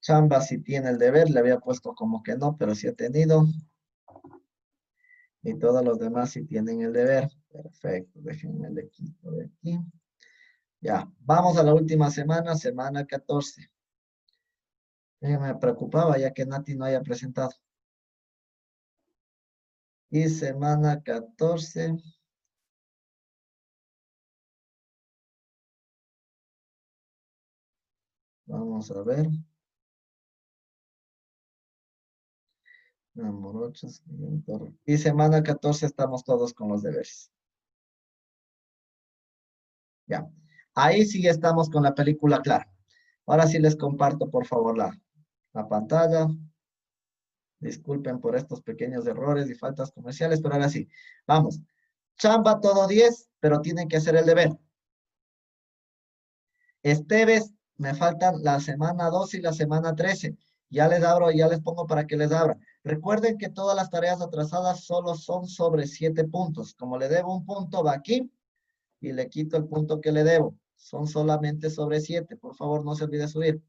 Chamba sí tiene el deber, le había puesto como que no, pero sí ha tenido. Y todos los demás sí tienen el deber. Perfecto, déjenme el equipo de aquí. Ya, vamos a la última semana, semana 14. Me preocupaba ya que Nati no haya presentado. Y semana 14. Vamos a ver. Morochos, y semana 14 estamos todos con los deberes. Ya. Ahí sí estamos con la película clara. Ahora sí les comparto, por favor, la pantalla. Disculpen por estos pequeños errores y faltas comerciales, pero ahora sí. Vamos. Chamba todo 10, pero tienen que hacer el deber. Esteves, me faltan la semana 2 y la semana 13. Ya les abro, ya les pongo para que les abra. Recuerden que todas las tareas atrasadas solo son sobre 7 puntos. Como le debo un punto, va aquí y le quito el punto que le debo. Son solamente sobre 7. Por favor, no se olvide subir.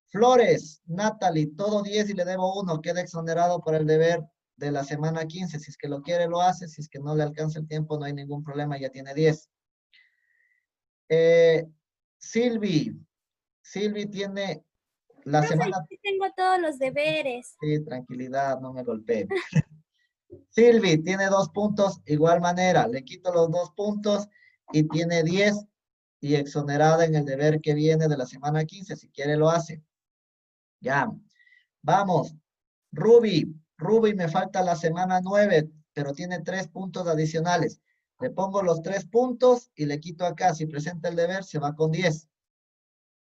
Flores, Natalie, todo 10 y le debo 1. Queda exonerado por el deber de la semana 15. Si es que lo quiere, lo hace. Si es que no le alcanza el tiempo, no hay ningún problema, ya tiene 10. Silvi tiene la Profe, semana... yo tengo todos los deberes. Sí, tranquilidad, no me golpee. Silvi tiene 2 puntos, igual manera, le quito los 2 puntos y tiene 10 y exonerada en el deber que viene de la semana 15, si quiere lo hace. Ya, vamos. Ruby me falta la semana 9, pero tiene 3 puntos adicionales. Le pongo los 3 puntos y le quito acá. Si presenta el deber, se va con 10.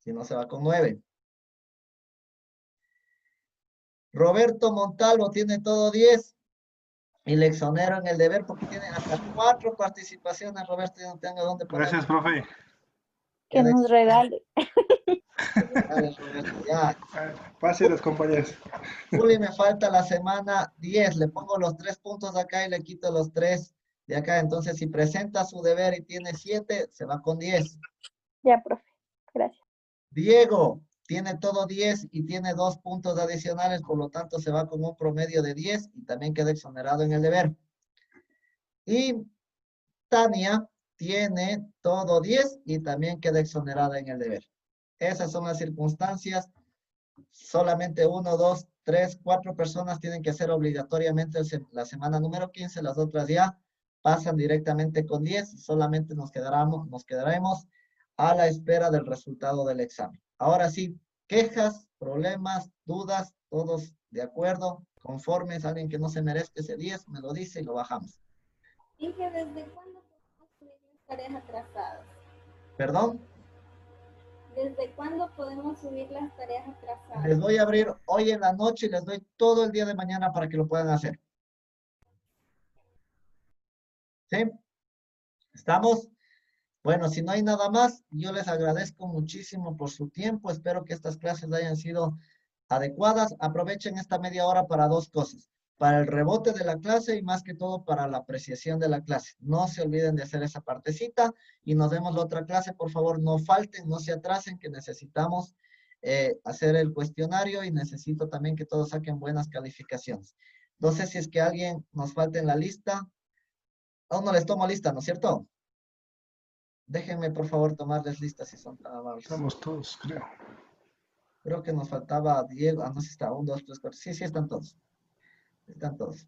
Si no, se va con 9. Roberto Montalvo tiene todo 10 y le exonero en el deber porque tiene hasta 4 participaciones. Roberto, yo no tengo dónde poner. Gracias, profe. Que nos regale. Dale, Roberto, ya. Pase los compañeros. Juli, me falta la semana 10. Le pongo los 3 puntos acá y le quito los 3 de acá. Entonces, si presenta su deber y tiene 7, se va con 10. Ya, profe. Gracias. Diego tiene todo 10 y tiene 2 puntos adicionales, por lo tanto se va con un promedio de 10 y también queda exonerado en el deber. Y Tania tiene todo 10 y también queda exonerada en el deber. Esas son las circunstancias. Solamente 1, 2, 3, 4 personas tienen que hacer obligatoriamente la semana número 15. Las otras ya pasan directamente con 10 y solamente nos quedaremos a la espera del resultado del examen. Ahora sí, quejas, problemas, dudas, todos de acuerdo, conformes, alguien que no se merezca ese 10, me lo dice y lo bajamos. Inge, ¿desde cuándo podemos subir las tareas atrasadas? ¿Perdón? ¿Desde cuándo podemos subir las tareas Les atrasadas? voy a abrir hoy en la noche y les doy todo el día de mañana para que lo puedan hacer. ¿Sí? ¿Estamos? Bueno, si no hay nada más, yo les agradezco muchísimo por su tiempo. Espero que estas clases hayan sido adecuadas. Aprovechen esta media hora para 2 cosas. Para el rebote de la clase y más que todo para la apreciación de la clase. No se olviden de hacer esa partecita y nos vemos la otra clase. Por favor, no falten, no se atrasen, que necesitamos hacer el cuestionario y necesito también que todos saquen buenas calificaciones. No sé si es que alguien nos falta en la lista. Aún no les tomo lista, ¿no es cierto? Déjenme, por favor, tomarles listas si son tan amables. Estamos todos, creo. Creo que nos faltaba Diego. Ah, no sé si está. 1, 2, 3, 4. Sí, sí están todos. Están todos.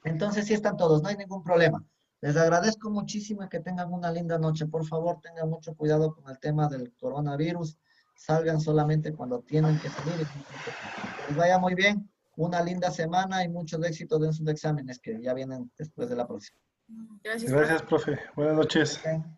Entonces, sí están todos. No hay ningún problema. Les agradezco muchísimo y que tengan una linda noche. Por favor, tengan mucho cuidado con el tema del coronavirus. Salgan solamente cuando tienen que salir. Que les vaya muy bien. Una linda semana y mucho éxito en sus exámenes que ya vienen después de la próxima. Gracias, profe. Gracias, profe. Buenas noches. Bien.